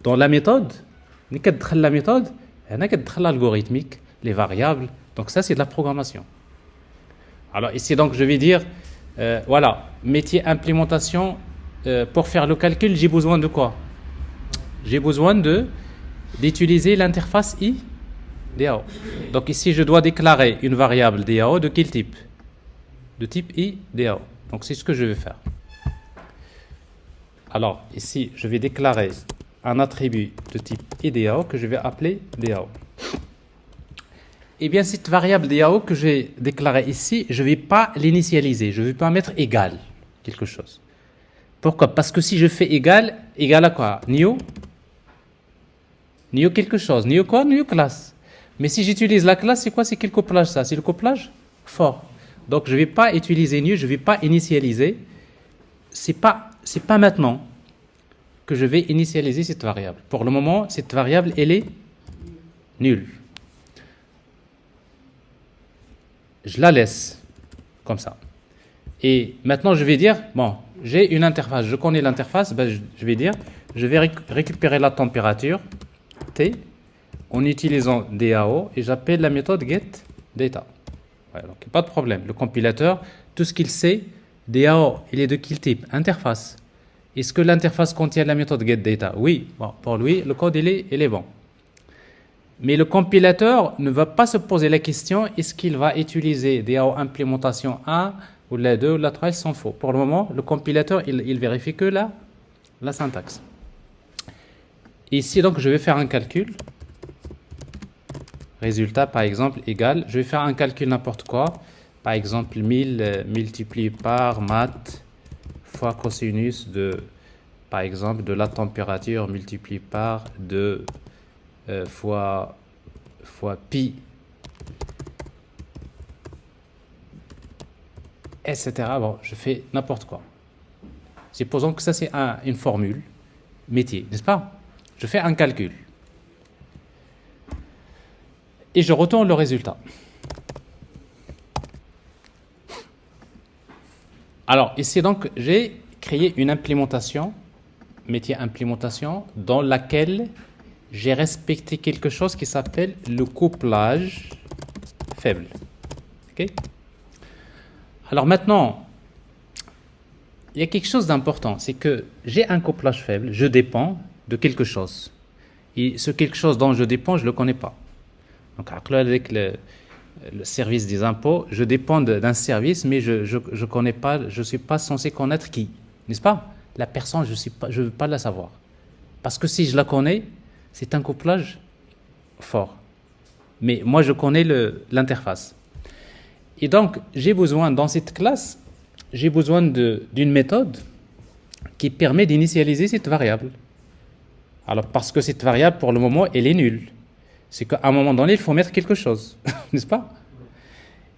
la méthode, la méthode, l'algorithmique, les variables. Donc ça, c'est de la programmation. Alors ici, donc, je vais dire, voilà, métier implémentation. Pour faire le calcul, j'ai besoin de quoi? J'ai besoin d'utiliser l'interface DAO. Donc ici, je dois déclarer une variable DAO de quel type? De type DAO. Donc c'est ce que je vais faire. Alors ici, je vais déclarer un attribut de type DAO que je vais appeler DAO. Eh bien, cette variable DAO que j'ai déclarée ici, je ne vais pas l'initialiser. Je ne vais pas mettre égal quelque chose. Pourquoi? Parce que si je fais égal à quoi? New quelque chose. New quoi? New classe. Mais si j'utilise la classe, c'est quoi? C'est quel couplage ça? C'est le couplage for. Donc je ne vais pas utiliser new, je ne vais pas initialiser. C'est pas maintenant que je vais initialiser cette variable. Pour le moment, cette variable, elle est nulle. Je la laisse comme ça. Et maintenant, je vais dire, bon, j'ai une interface, je connais l'interface, ben, je vais dire, je vais récupérer la température, T, en utilisant DAO, et j'appelle la méthode getData. Voilà, donc pas de problème. Le compilateur, tout ce qu'il sait, DAO, il est de quel type? Interface. Est-ce que l'interface contient la méthode getData? Oui, bon, pour lui, le code, il est bon. Mais le compilateur ne va pas se poser la question, est-ce qu'il va utiliser DAO implémentation 1 ou la 2 ou la 3, ils s'en fout. Pour le moment, le compilateur, il vérifie que la syntaxe. Ici, donc, je vais faire un calcul. Résultat, par exemple, égal. Je vais faire un calcul n'importe quoi. Par exemple, 1000 multiplié par math fois cosinus de, par exemple, de la température multiplié par 2 fois pi, etc. Bon, je fais n'importe quoi. Supposons que ça, c'est une formule métier, n'est-ce pas? Je fais un calcul. Et je retourne le résultat. Alors, ici, donc, j'ai créé une implémentation, métier implémentation, dans laquelle j'ai respecté quelque chose qui s'appelle le couplage faible. Okay? Alors maintenant, il y a quelque chose d'important, c'est que j'ai un couplage faible, je dépends de quelque chose. Et ce quelque chose dont je dépends, je ne le connais pas. Donc avec le service des impôts, je dépends d'un service, mais je connais pas, je ne suis pas censé connaître qui, n'est-ce pas? La personne, je ne veux pas la savoir. Parce que si je la connais, c'est un couplage fort. Mais moi, je connais l'interface. Et donc, j'ai besoin, dans cette classe, j'ai besoin d'une méthode qui permet d'initialiser cette variable. Alors, parce que cette variable, pour le moment, elle est nulle. C'est qu'à un moment donné, il faut mettre quelque chose, n'est-ce pas?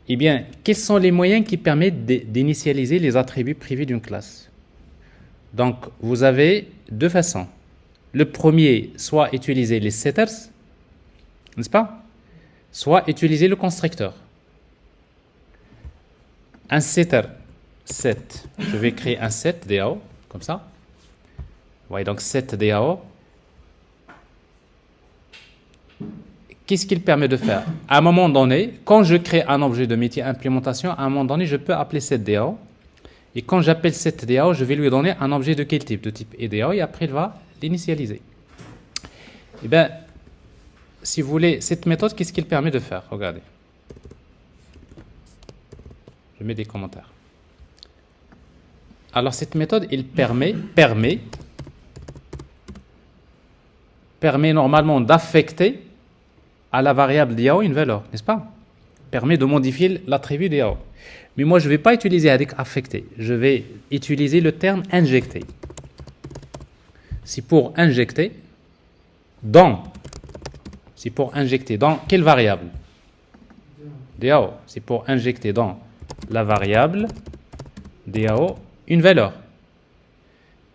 Eh bien, quels sont les moyens qui permettent d'initialiser les attributs privés d'une classe? Donc, vous avez deux façons. Le premier, soit utiliser les setters, n'est-ce pas? Soit utiliser le constructeur. Un setter, set. Je vais créer un set DAO, comme ça. Vous voyez donc set DAO. Qu'est-ce qu'il permet de faire? À un moment donné, quand je crée un objet de métier implémentation, à un moment donné, je peux appeler set DAO. Et quand j'appelle set DAO, je vais lui donner un objet de quel type? De type EDAO, et après il va l'initialiser. Eh bien, si vous voulez, cette méthode, qu'est-ce qu'il permet de faire? Regardez. Je mets des commentaires. Alors, cette méthode, elle permet normalement d'affecter à la variable DAO une valeur, n'est-ce pas? Permet de modifier l'attribut DAO. Mais moi, je ne vais pas utiliser avec affecter. Je vais utiliser le terme injecter. C'est pour injecter dans. C'est pour injecter dans quelle variable? DAO. C'est pour injecter dans la variable DAO une valeur.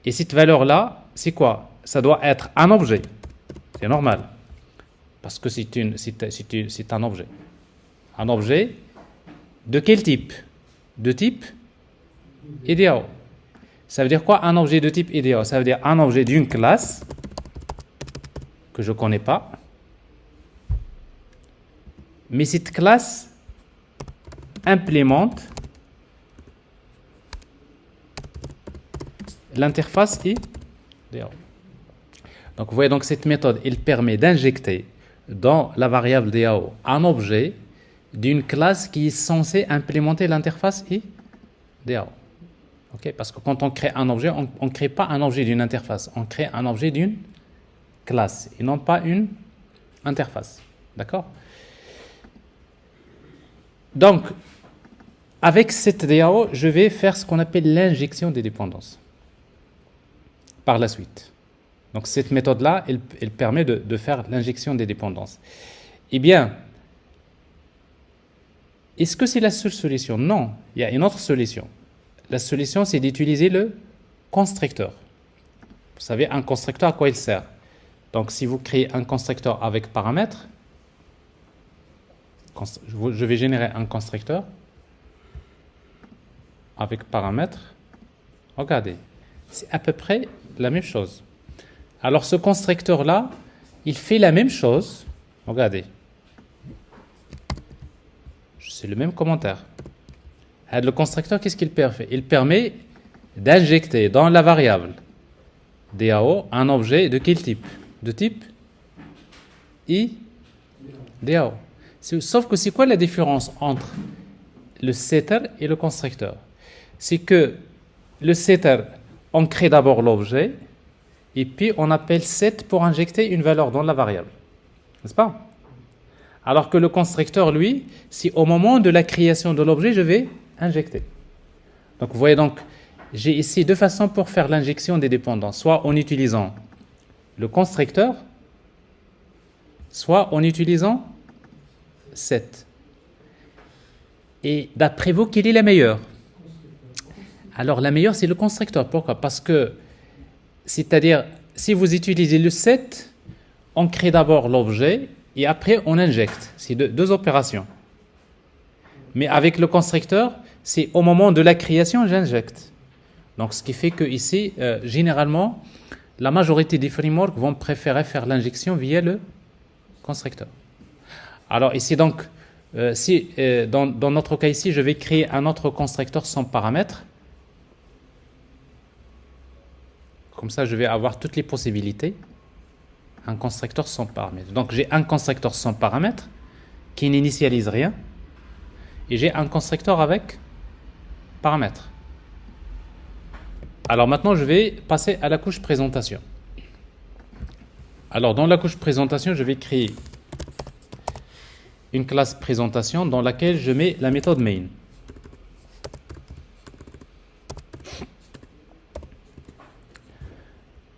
Et cette valeur-là, c'est quoi? Ça doit être un objet. C'est normal. Parce que c'est un objet. Un objet de quel type? De type EDAO. Ça veut dire quoi un objet de type EDAO? Ça veut dire un objet d'une classe que je ne connais pas. Mais cette classe implémente l'interface EDAO. Donc vous voyez donc cette méthode, elle permet d'injecter dans la variable DAO un objet d'une classe qui est censée implémenter l'interface DAO. Okay? Parce que quand on crée un objet, on ne crée pas un objet d'une interface, on crée un objet d'une classe et non pas une interface. D'accord? Donc, avec cette DAO, je vais faire ce qu'on appelle l'injection des dépendances par la suite. Donc cette méthode-là, elle permet de faire l'injection des dépendances. Eh bien, est-ce que c'est la seule solution? Non, il y a une autre solution. La solution, c'est d'utiliser le constructeur. Vous savez, un constructeur, à quoi il sert? Donc si vous créez un constructeur avec paramètres, je vais générer un constructeur avec paramètres. Regardez, c'est à peu près la même chose. Alors ce constructeur-là, il fait la même chose. Regardez. C'est le même commentaire. Le constructeur, qu'est-ce qu'il permet? Il permet d'injecter dans la variable DAO un objet de quel type? De type DAO. Sauf que c'est quoi la différence entre le setter et le constructeur? C'est que le setter, on crée d'abord l'objet, et puis on appelle set pour injecter une valeur dans la variable. N'est-ce pas? Alors que le constructeur, lui, c'est au moment de la création de l'objet, je vais injecter. Donc vous voyez donc, j'ai ici deux façons pour faire l'injection des dépendances. Soit en utilisant le constructeur, soit en utilisant set. Et d'après vous, quelle est la meilleure? Alors la meilleure, c'est le constructeur. Pourquoi? Parce que, c'est-à-dire, si vous utilisez le set, on crée d'abord l'objet et après on injecte. C'est deux opérations. Mais avec le constructeur, c'est au moment de la création, j'injecte. Donc ce qui fait que ici, généralement, la majorité des frameworks vont préférer faire l'injection via le constructeur. Alors ici donc, dans notre cas ici, je vais créer un autre constructeur sans paramètres. Comme ça, je vais avoir toutes les possibilités. Un constructeur sans paramètres. Donc, j'ai un constructeur sans paramètres qui n'initialise rien. Et j'ai un constructeur avec paramètres. Alors maintenant, je vais passer à la couche présentation. Alors, dans la couche présentation, je vais créer une classe présentation dans laquelle je mets la méthode main.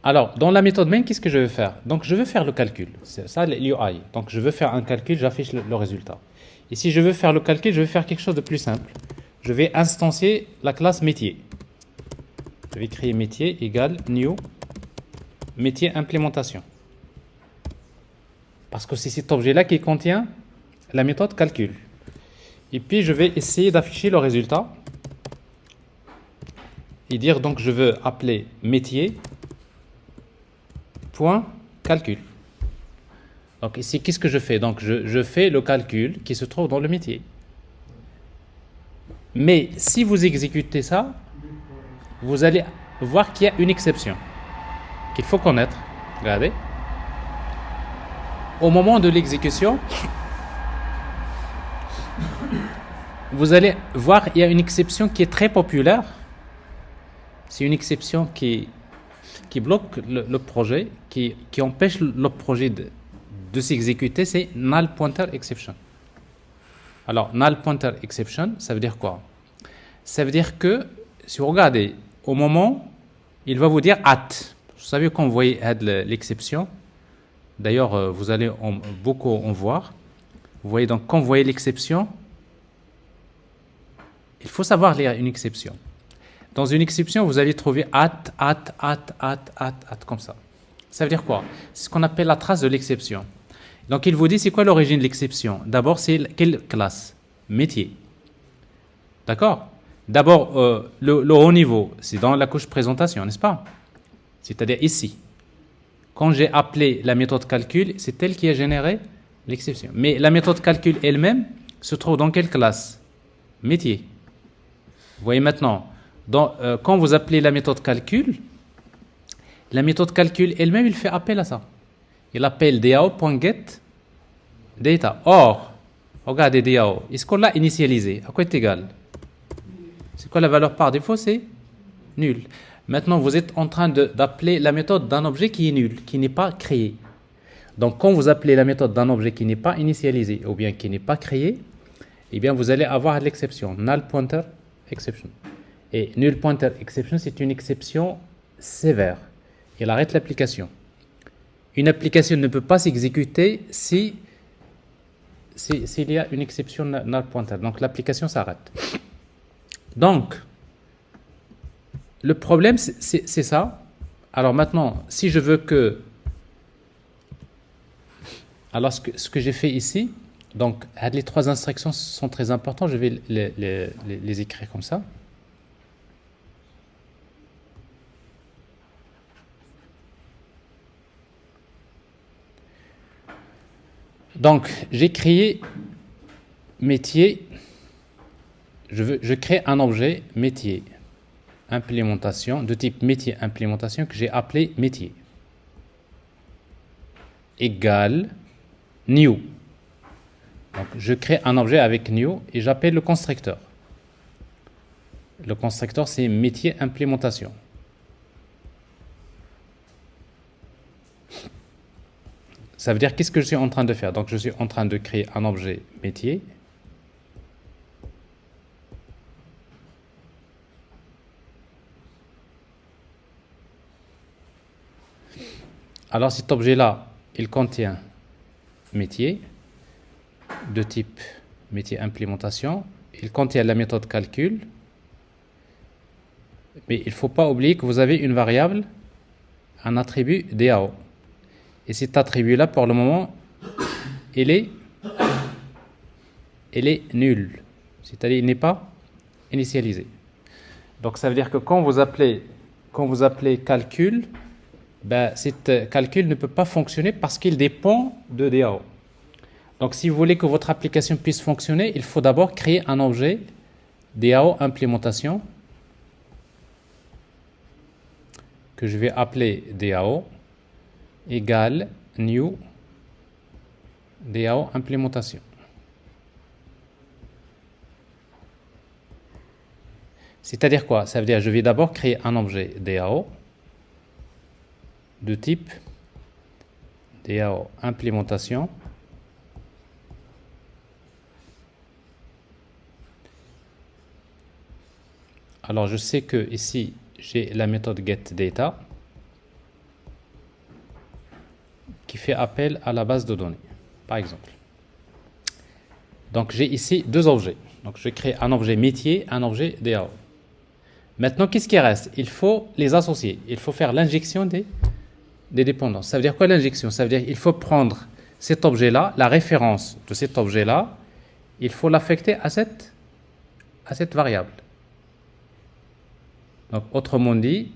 Alors, dans la méthode main, qu'est-ce que je vais faire? Donc, je veux faire le calcul. C'est ça l'UI. Donc, je veux faire un calcul, j'affiche le résultat. Et si je veux faire le calcul, je vais faire quelque chose de plus simple. Je vais instancier la classe métier. Je vais créer métier égale new métier implémentation. Parce que c'est cet objet-là qui contient la méthode calcul. Et puis, je vais essayer d'afficher le résultat. Et dire donc, je veux appeler métier point calcul. Donc ici, qu'est-ce que je fais? Donc je fais le calcul qui se trouve dans le métier. Mais si vous exécutez ça, vous allez voir qu'il y a une exception qu'il faut connaître. Regardez. Au moment de l'exécution, vous allez voir qu'il y a une exception qui est très populaire. C'est une exception qui bloque le projet, qui empêche le projet de s'exécuter, c'est null pointer exception. Alors, null pointer exception, ça veut dire quoi? Ça veut dire que, si vous regardez, au moment, il va vous dire at. Vous savez quand vous voyez l'exception, d'ailleurs, vous allez beaucoup en voir. Vous voyez donc, quand vous voyez l'exception, il faut savoir lire une exception. Dans une exception, vous allez trouver at, comme ça. Ça veut dire quoi? C'est ce qu'on appelle la trace de l'exception. Donc, il vous dit, c'est quoi l'origine de l'exception? D'abord, c'est quelle classe? Métier. D'accord? D'abord, le haut niveau, c'est dans la couche présentation, n'est-ce pas? C'est-à-dire ici. Quand j'ai appelé la méthode calcul, c'est elle qui a généré l'exception. Mais la méthode calcul elle-même se trouve dans quelle classe? Métier. Vous voyez maintenant, quand vous appelez la méthode calcul elle-même, il fait appel à ça. Il appelle DAO.getData. Or, regardez DAO, est-ce qu'on l'a initialisé? À quoi est égal? C'est quoi la valeur par défaut? C'est nul. Maintenant, vous êtes en train d'appeler la méthode d'un objet qui est nul, qui n'est pas créé. Donc, quand vous appelez la méthode d'un objet qui n'est pas initialisé ou bien qui n'est pas créé, eh bien, vous allez avoir l'exception, null pointer exception. Et null pointer exception, c'est une exception sévère. Elle arrête l'application. Une application ne peut pas s'exécuter s'il y a une exception null pointer. Donc, l'application s'arrête. Donc, le problème, c'est ça. Alors maintenant, si je veux que... Alors, ce que j'ai fait ici, donc, les trois instructions sont très importantes. Je vais les écrire comme ça. Donc, j'ai créé métier. Je crée un objet métier implémentation de type métier implémentation que j'ai appelé métier égale new. Donc, je crée un objet avec new et j'appelle le constructeur. Le constructeur, c'est métier implémentation. Ça veut dire qu'est-ce que je suis en train de faire? Donc, je suis en train de créer un objet métier. Alors, cet objet-là, il contient métier de type métier implémentation. Il contient la méthode calcul. Mais il ne faut pas oublier que vous avez une variable, un attribut DAO. Et cet attribut-là, pour le moment, il est nul. C'est-à-dire qu'il n'est pas initialisé. Donc, ça veut dire que quand vous appelez calcul, ben, cet calcul ne peut pas fonctionner parce qu'il dépend de DAO. Donc, si vous voulez que votre application puisse fonctionner, il faut d'abord créer un objet DAO implémentation que je vais appeler DAO égale new DAO implémentation. C'est-à-dire quoi? Ça veut dire que je vais d'abord créer un objet DAO de type DAO implémentation alors je sais que ici j'ai la méthode getData qui fait appel à la base de données, par exemple. Donc j'ai ici deux objets. Donc je crée un objet métier, un objet DAO. Maintenant, qu'est-ce qui reste? Il faut les associer. Il faut faire l'injection des dépendances. Ça veut dire quoi l'injection? Ça veut dire qu'il faut prendre cet objet-là, la référence de cet objet-là, il faut l'affecter à cette variable. Donc autrement dit,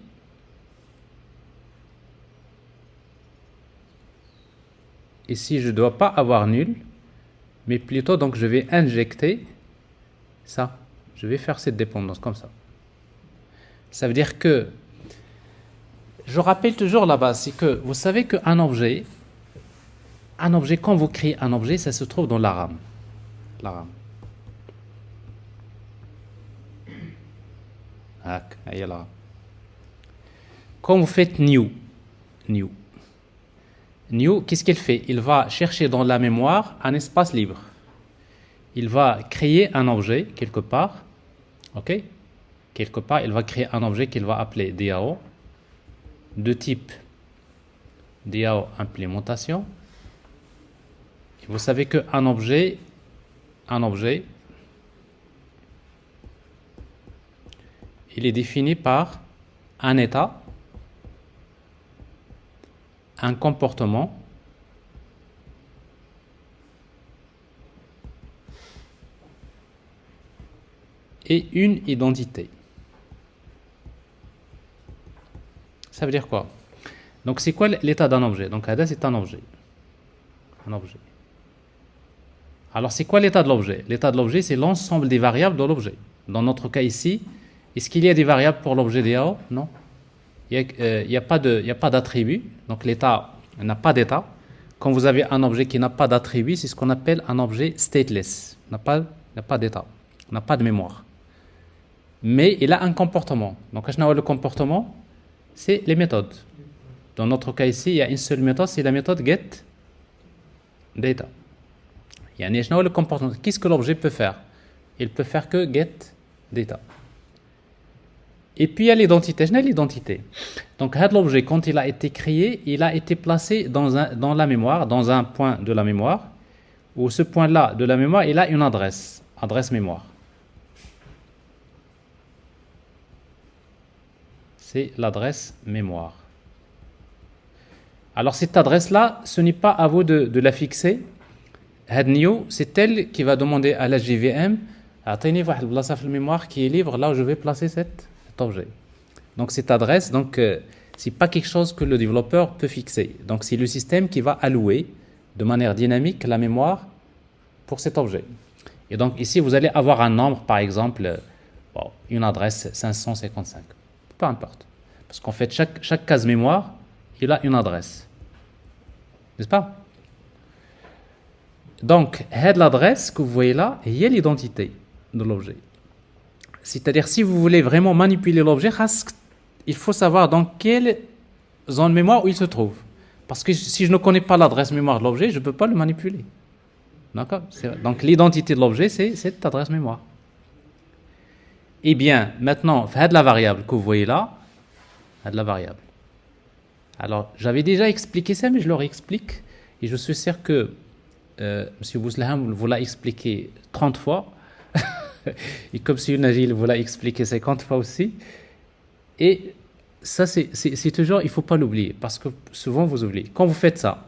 ici je ne dois pas avoir nul, mais plutôt donc je vais injecter ça. Je vais faire cette dépendance comme ça. Ça veut dire que, je rappelle toujours la base, c'est que vous savez qu'un objet, quand vous créez un objet, ça se trouve dans la RAM. La RAM. Quand vous faites new, qu'est-ce qu'il fait? Il va chercher dans la mémoire un espace libre. Il va créer un objet quelque part, ok? Quelque part, il va créer un objet qu'il va appeler DAO, de type DAO implémentation. Et vous savez qu'un objet, il est défini par un état, un comportement, et une identité. Ça veut dire quoi? Donc c'est quoi l'état d'un objet? Donc Ada c'est un objet. Alors c'est quoi l'état de l'objet? L'état de l'objet c'est l'ensemble des variables de l'objet. Dans notre cas ici, est-ce qu'il y a des variables pour l'objet DAO? Non. Il n'y a pas d'attribut. Donc l'état n'a pas d'état. Quand vous avez un objet qui n'a pas d'attribut, c'est ce qu'on appelle un objet stateless. Il n'a pas d'état. Il n'a pas de mémoire. Mais il a un comportement. Donc le comportement, c'est les méthodes. Dans notre cas ici, il y a une seule méthode, c'est la méthode getData. Le comportement. Qu'est-ce que l'objet peut faire? Il peut faire que getData. Et puis il y a l'identité. Je n'ai l'identité. Donc l'objet, quand il a été créé, il a été placé dans la mémoire, dans un point de la mémoire, où ce point-là de la mémoire, il a une adresse mémoire. C'est l'adresse mémoire. Alors cette adresse-là, ce n'est pas à vous de la fixer. C'est elle qui va demander à la JVM atteignez une place de mémoire qui est libre là où je vais placer cet objet. Donc cette adresse, c'est pas quelque chose que le développeur peut fixer. Donc c'est le système qui va allouer de manière dynamique la mémoire pour cet objet. Et donc ici vous allez avoir un nombre, par exemple, une adresse 555. Peu importe. Parce qu'en fait, chaque case mémoire, il a une adresse. N'est-ce pas? Donc, l'adresse que vous voyez là, il y a l'identité de l'objet. C'est-à-dire, si vous voulez vraiment manipuler l'objet, il faut savoir dans quelle zone mémoire où il se trouve. Parce que si je ne connais pas l'adresse mémoire de l'objet, je ne peux pas le manipuler. D'accord? Donc, l'identité de l'objet, c'est cette adresse mémoire. Eh bien, maintenant, faites la variable que vous voyez là, de la variable. Alors, j'avais déjà expliqué ça, mais je le réexplique. Et je suis sûr que M. Bouslaham vous l'a expliqué 30 fois. Et comme M. Najil vous l'a expliqué 50 fois aussi. Et ça, c'est toujours, il ne faut pas l'oublier. Parce que souvent, vous oubliez. Quand vous faites ça,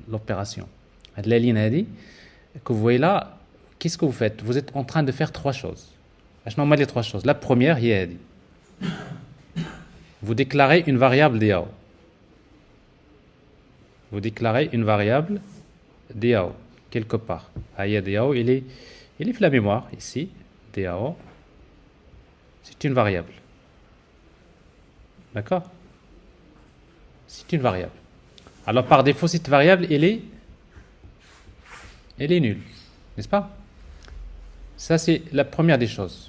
l'opération, la ligne que vous voyez là, qu'est-ce que vous faites? Vous êtes en train de faire trois choses. Normalement, les trois choses. La première, vous déclarez une variable DAO. Vous déclarez une variable DAO quelque part. DAO, il est la mémoire ici. DAO, c'est une variable. D'accord? C'est une variable. Alors par défaut, cette variable, elle est nulle. N'est-ce pas? Ça, c'est la première des choses.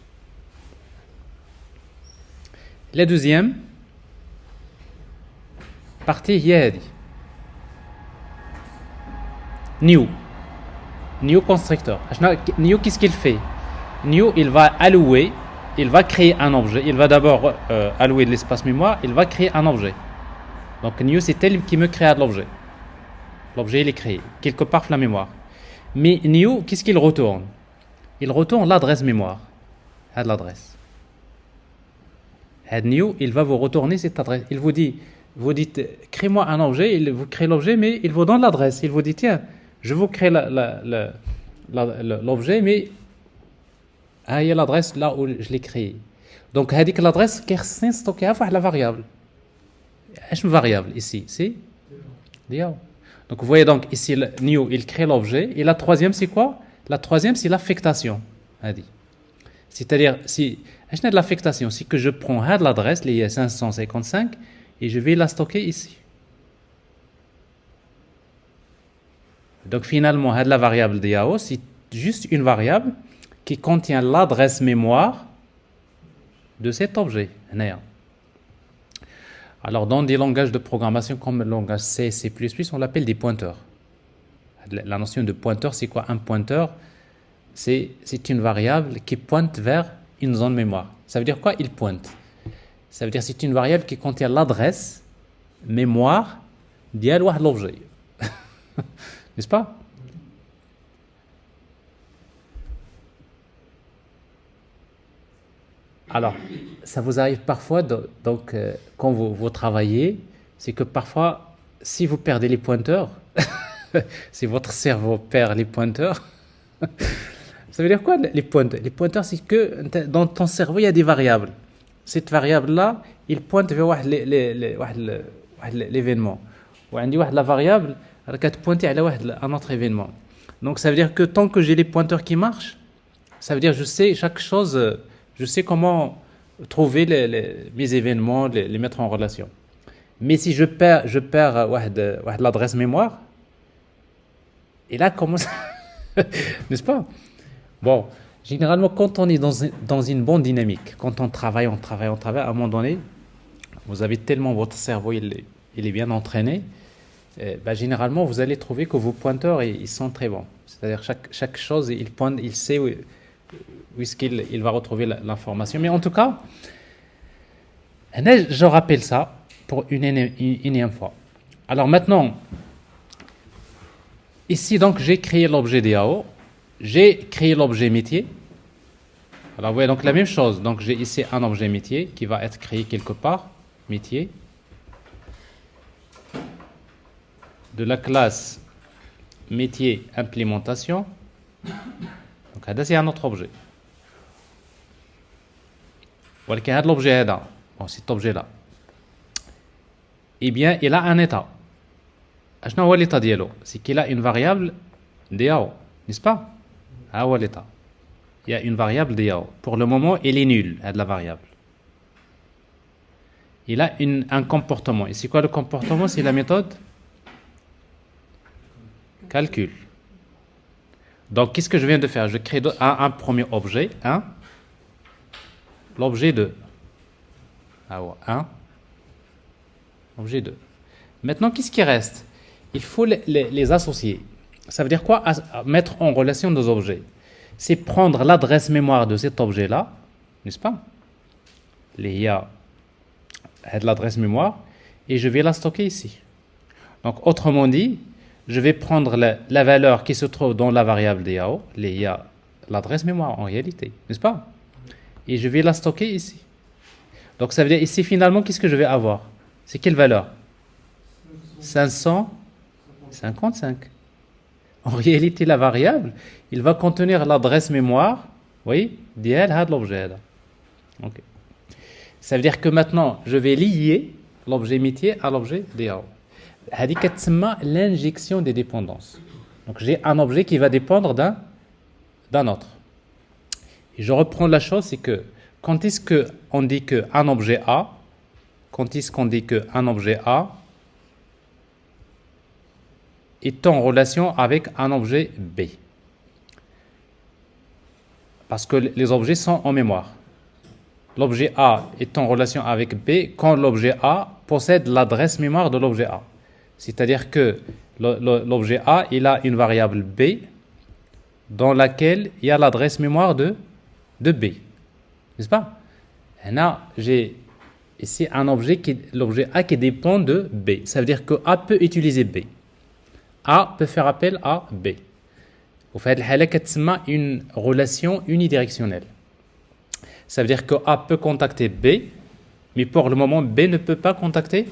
La deuxième partie, new constructeur. New, qu'est-ce qu'il fait? New, il va allouer, il va créer un objet. Il va d'abord allouer de l'espace mémoire, il va créer un objet. Donc new c'est tel qui me crée l'objet. L'objet il est créé quelque part dans la mémoire. Mais new, qu'est-ce qu'il retourne? Il retourne l'adresse mémoire. À l'adresse. New, il va vous retourner cette adresse. Il vous dites, crée-moi un objet, il vous crée l'objet, mais il vous donne l'adresse. Il vous dit, tiens, je vous crée l'objet, mais il y a l'adresse là où je l'ai créé. Donc, l'adresse qui est stockée à la variable. Est-ce une variable ici? C'est Diao. Donc, vous voyez donc ici, le new, il crée l'objet. Et la troisième, c'est quoi? La troisième, c'est l'affectation. C'est-à-dire, si je n'ai de l'affectation, c'est que je prends l'adresse, les 555, et je vais la stocker ici. Donc, finalement, la variable Diao, c'est juste une variable qui contient l'adresse mémoire de cet objet. Alors, dans des langages de programmation comme le langage C, C++, on l'appelle des pointeurs. La notion de pointeur, c'est quoi? Un pointeur, c'est une variable qui pointe vers une zone mémoire. Ça veut dire quoi? Il pointe. Ça veut dire que c'est une variable qui contient l'adresse mémoire de l'objet. N'est-ce pas? Alors, ça vous arrive parfois, donc quand vous travaillez, c'est que parfois, si vous perdez les pointeurs, si votre cerveau perd les pointeurs, ça veut dire quoi les pointeurs? Les pointeurs, c'est que dans ton cerveau, il y a des variables. Cette variable-là, il pointe vers l'événement. La variable, elle va pointer à un autre événement. Donc, ça veut dire que tant que j'ai les pointeurs qui marchent, ça veut dire que je sais chaque chose, je sais comment trouver mes événements, les mettre en relation. Mais si je perds l'adresse mémoire, et là, comment ça... N'est-ce pas? Bon, généralement, quand on est dans une bonne dynamique, quand on travaille, à un moment donné, vous avez tellement votre cerveau, il est bien entraîné, généralement, vous allez trouver que vos pointeurs, ils sont très bons. C'est-à-dire, chaque chose, il pointe, il sait où est-ce qu'il va retrouver l'information. Mais en tout cas, je rappelle ça pour une énième fois. Alors maintenant, ici, donc, j'ai créé l'objet DAO. J'ai créé l'objet métier. Alors, vous voyez, donc la même chose. Donc, j'ai ici un objet métier qui va être créé quelque part. Métier. De la classe métier implémentation. Donc, ça, c'est un autre objet. Voilà, l'objet là. Bon, cet objet-là. Eh bien, il a un état. Quel est l'état dialo? C'est qu'il a une variable DAO, n'est-ce pas? L'état. Il y a une variable DAO. Pour le moment, elle est nulle, la variable. Il a un comportement. Et c'est quoi le comportement? C'est la méthode calcul. Donc, qu'est-ce que je viens de faire? Je crée un premier objet, l'objet 2. 1, objet 2. Maintenant, qu'est-ce qui reste? Il faut les associer. Ça veut dire quoi? Mettre en relation deux objets. C'est prendre l'adresse mémoire de cet objet-là, n'est-ce pas? Il y a l'adresse mémoire, et je vais la stocker ici. Donc, autrement dit, je vais prendre la valeur qui se trouve dans la variable DAO, il y a l'adresse mémoire en réalité, n'est-ce pas? Et je vais la stocker ici. Donc, ça veut dire ici, finalement, qu'est-ce que je vais avoir? C'est quelle valeur? 555. En réalité, la variable, il va contenir l'adresse mémoire, oui, de l'objet. Ok. Ça veut dire que maintenant, je vais lier l'objet métier à l'objet DAO. C'est l'injection des dépendances. Donc, j'ai un objet qui va dépendre d'un autre. Et je reprends la chose, c'est que quand est-ce qu'on dit qu'un objet A, quand est-ce qu'on dit qu'un objet A est en relation avec un objet B? Parce que les objets sont en mémoire. L'objet A est en relation avec B quand l'objet A possède l'adresse mémoire de l'objet A. C'est-à-dire que l'objet A, il a une variable B dans laquelle il y a l'adresse mémoire de B. N'est-ce pas? Là, j'ai ici l'objet A qui dépend de B. Ça veut dire que A peut utiliser B. A peut faire appel à B. Au fait, c'est une relation unidirectionnelle. Ça veut dire que A peut contacter B, mais pour le moment, B ne peut pas contacter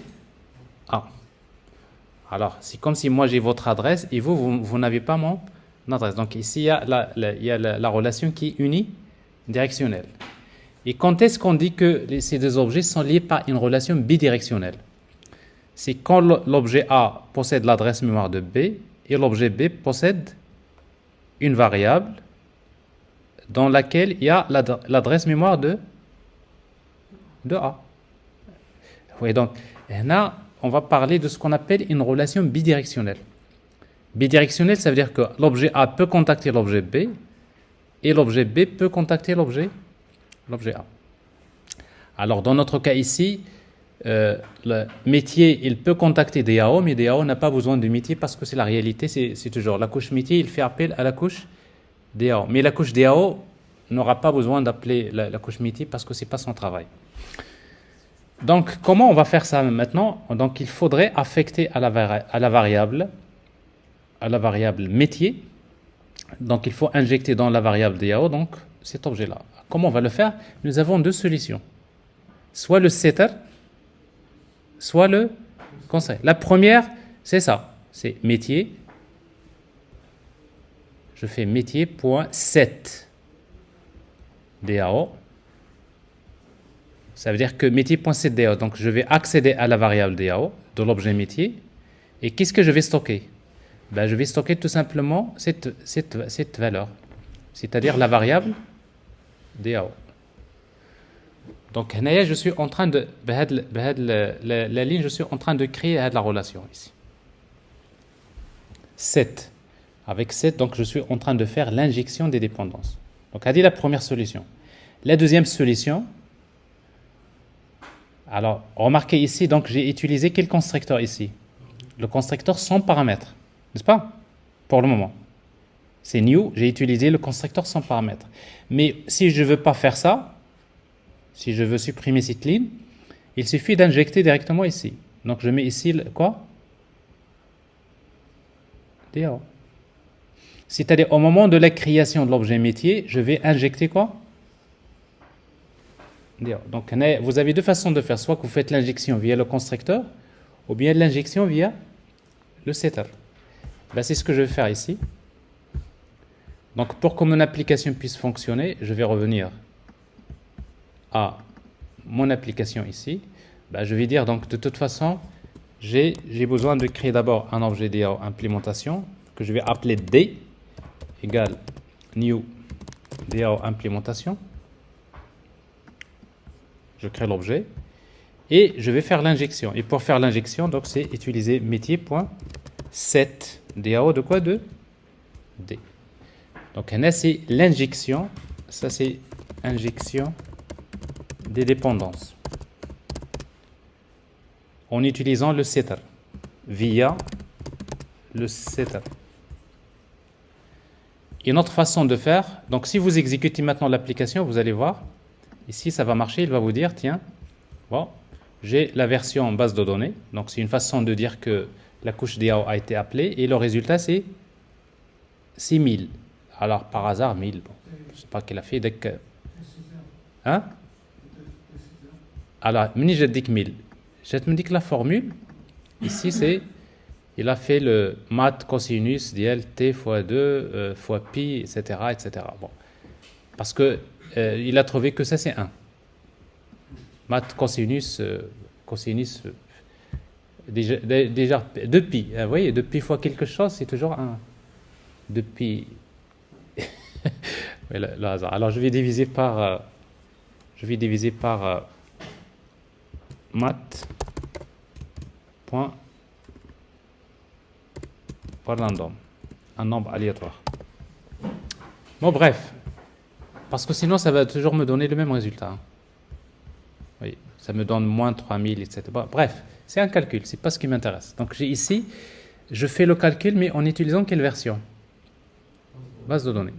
A. Alors, c'est comme si moi j'ai votre adresse et vous n'avez pas mon adresse. Donc ici, il y a la relation qui est unidirectionnelle. Et quand est-ce qu'on dit que ces deux objets sont liés par une relation bidirectionnelle? C'est quand l'objet A possède l'adresse mémoire de B et l'objet B possède une variable dans laquelle il y a l'adresse mémoire de A. Oui, donc là, on va parler de ce qu'on appelle une relation bidirectionnelle. Bidirectionnelle, ça veut dire que l'objet A peut contacter l'objet B et l'objet B peut contacter l'objet A. Alors, dans notre cas ici, le métier, il peut contacter DAO, mais DAO n'a pas besoin de métier parce que c'est la réalité, c'est toujours la couche métier, il fait appel à la couche DAO. Mais la couche DAO n'aura pas besoin d'appeler la couche métier parce que ce n'est pas son travail. Donc, comment on va faire ça maintenant? Donc, il faudrait affecter à la variable métier. Donc, il faut injecter dans la variable DAO donc, cet objet-là. Comment on va le faire? Nous avons deux solutions. Soit le setter, soit le conseil. La première, c'est ça. C'est métier. Je fais métier.set DAO. Ça veut dire que métier.set DAO. Donc, je vais accéder à la variable DAO de l'objet métier. Et qu'est-ce que je vais stocker? Ben, je vais stocker tout simplement cette valeur. C'est-à-dire la variable DAO. Donc, je suis en train de, la ligne, je suis en train de créer la relation ici. 7. Avec 7, donc je suis en train de faire l'injection des dépendances. Donc, c'est la première solution. La deuxième solution, alors, remarquez ici, donc j'ai utilisé quel constructeur ici? Le constructeur sans paramètres, n'est-ce pas? Pour le moment. C'est new, j'ai utilisé le constructeur sans paramètres. Mais si je ne veux pas faire ça, si je veux supprimer cette ligne, il suffit d'injecter directement ici. Donc je mets ici quoi? DAO. C'est-à-dire au moment de la création de l'objet métier, je vais injecter quoi? DAO. Donc vous avez deux façons de faire. Soit que vous faites l'injection via le constructeur, ou bien l'injection via le setter. Ben, c'est ce que je vais faire ici. Donc pour que mon application puisse fonctionner, je vais revenir à mon application ici. Ben, je vais dire donc de toute façon, j'ai besoin de créer d'abord un objet DAO implémentation que je vais appeler D égale new DAO implémentation. Je crée l'objet et je vais faire l'injection. Et pour faire l'injection, donc c'est utiliser métier.set DAO de quoi? De D. Donc là c'est l'injection, ça c'est injection des dépendances en utilisant le setter via le setter. Une autre façon de faire, donc si vous exécutez maintenant l'application, vous allez voir, ici ça va marcher, il va vous dire, tiens, bon, j'ai la version en base de données, donc c'est une façon de dire que la couche DAO a été appelée et le résultat c'est 6000. Alors par hasard 1000, bon, je ne sais pas qu'elle a fait dès que... Hein? Alors, je dis que 1000. Je me dis que la formule, ici c'est, il a fait le mat cosinus d'l t fois 2 fois pi, etc. etc. Bon. Parce que il a trouvé que ça c'est 1. Mat cosinus, déjà 2 pi. Vous voyez, 2 pi fois quelque chose, c'est toujours 1. 2 pi. Oui, le hasard. Alors je vais diviser par mat point par random, un nombre aléatoire. Bon, bref, parce que sinon ça va toujours me donner le même résultat. Oui, ça me donne moins 3000, etc. Bon, bref, c'est un calcul, c'est pas ce qui m'intéresse. Donc j'ai ici, je fais le calcul, mais en utilisant quelle version? Base de données.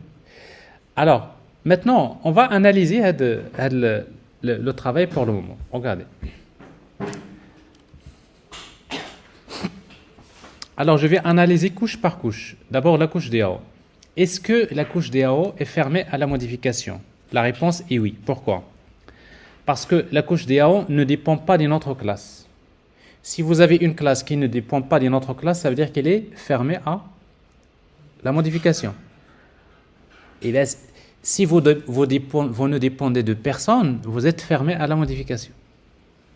Alors, maintenant, on va analyser le travail pour le moment. Regardez. Alors, je vais analyser couche par couche. D'abord, la couche DAO. Est-ce que la couche DAO est fermée à la modification? La réponse est oui. Pourquoi? Parce que la couche DAO ne dépend pas d'une autre classe. Si vous avez une classe qui ne dépend pas d'une autre classe, ça veut dire qu'elle est fermée à la modification. Et là, si vous ne dépendez de personne, vous êtes fermé à la modification.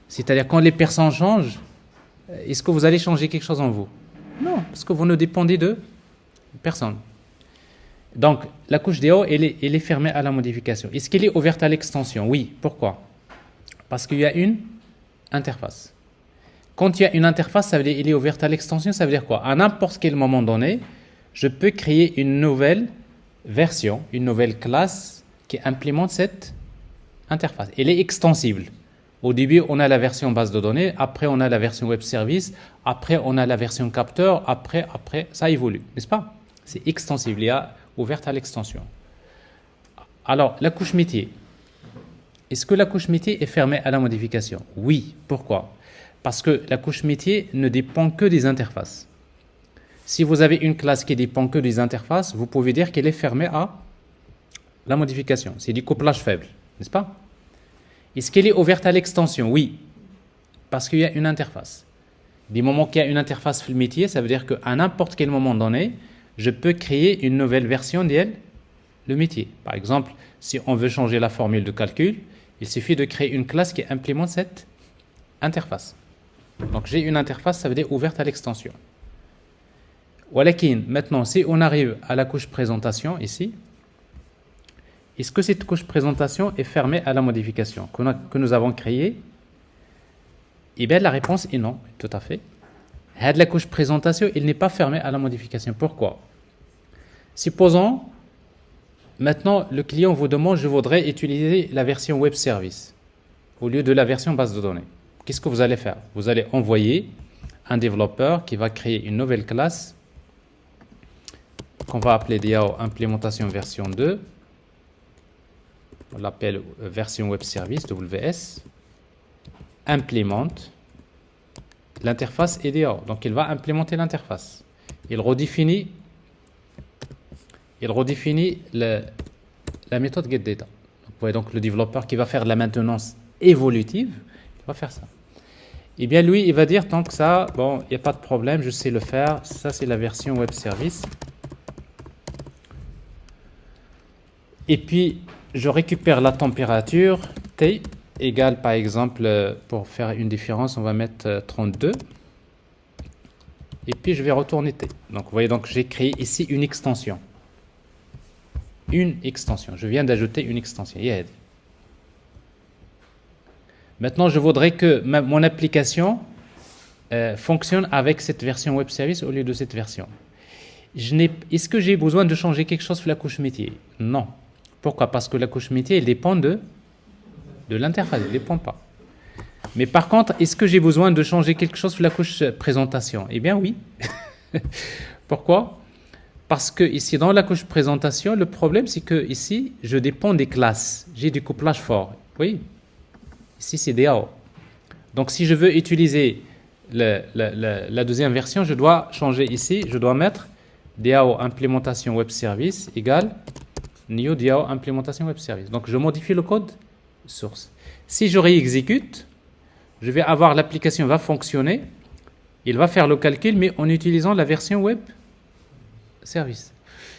C'est-à-dire quand les personnes changent, est-ce que vous allez changer quelque chose en vous? Non, parce que vous ne dépendez de personne. Donc, la couche DAO, elle est fermée à la modification. Est-ce qu'elle est ouverte à l'extension? Oui. Pourquoi? Parce qu'il y a une interface. Quand il y a une interface, ça veut dire qu'elle est ouverte à l'extension. Ça veut dire quoi? À n'importe quel moment donné, je peux créer une nouvelle version, une nouvelle classe qui implémente cette interface. Elle est extensible. Au début, on a la version base de données, après on a la version web service, après on a la version capteur, après ça évolue, n'est-ce pas? C'est extensible, il y a ouverte à l'extension. Alors, la couche métier. Est-ce que la couche métier est fermée à la modification? Oui. Pourquoi? Parce que la couche métier ne dépend que des interfaces. Si vous avez une classe qui dépend que des interfaces, vous pouvez dire qu'elle est fermée à la modification. C'est du couplage faible, n'est-ce pas? Est-ce qu'elle est ouverte à l'extension? Oui, parce qu'il y a une interface. Du moment qu'il y a une interface métier, ça veut dire qu'à n'importe quel moment donné, je peux créer une nouvelle version d'elle, le métier. Par exemple, si on veut changer la formule de calcul, il suffit de créer une classe qui implémente cette interface. Donc j'ai une interface, ça veut dire ouverte à l'extension. Walakin, maintenant, si on arrive à la couche présentation ici, est-ce que cette couche présentation est fermée à la modification que nous avons créée? Eh bien, la réponse est non, tout à fait. La couche présentation, elle n'est pas fermée à la modification. Pourquoi? Supposons, maintenant, le client vous demande, je voudrais utiliser la version web service au lieu de la version base de données. Qu'est-ce que vous allez faire? Vous allez envoyer un développeur qui va créer une nouvelle classe qu'on va appeler DAO implémentation version 2. On l'appelle version web service, WS, implémente l'interface EDAO. Donc, il va implémenter l'interface. Il redéfinit la méthode getData. Vous voyez donc le développeur qui va faire la maintenance évolutive, il va faire ça. Eh bien, lui, il va dire, tant que ça, bon, il n'y a pas de problème, je sais le faire. Ça, c'est la version web service. Et puis, je récupère la température, T égale par exemple, pour faire une différence, on va mettre 32. Et puis je vais retourner T. Donc vous voyez, donc j'ai créé ici une extension. Une extension. Je viens d'ajouter une extension. Maintenant, je voudrais que mon application fonctionne avec cette version web service au lieu de cette version. Est-ce que j'ai besoin de changer quelque chose sur la couche métier? Non. Pourquoi? Parce que la couche métier, elle dépend de l'interface, elle ne dépend pas. Mais par contre, est-ce que j'ai besoin de changer quelque chose sur la couche présentation? Eh bien oui. Pourquoi? Parce que ici, dans la couche présentation, le problème, c'est que ici, je dépends des classes. J'ai du couplage fort. Oui. Ici, c'est DAO. Donc, si je veux utiliser la deuxième version, je dois changer ici. Je dois mettre DAO implémentation web service égale new DAO implémentation web service. Donc, je modifie le code source. Si je réexécute, je vais avoir l'application va fonctionner. Il va faire le calcul, mais en utilisant la version web service.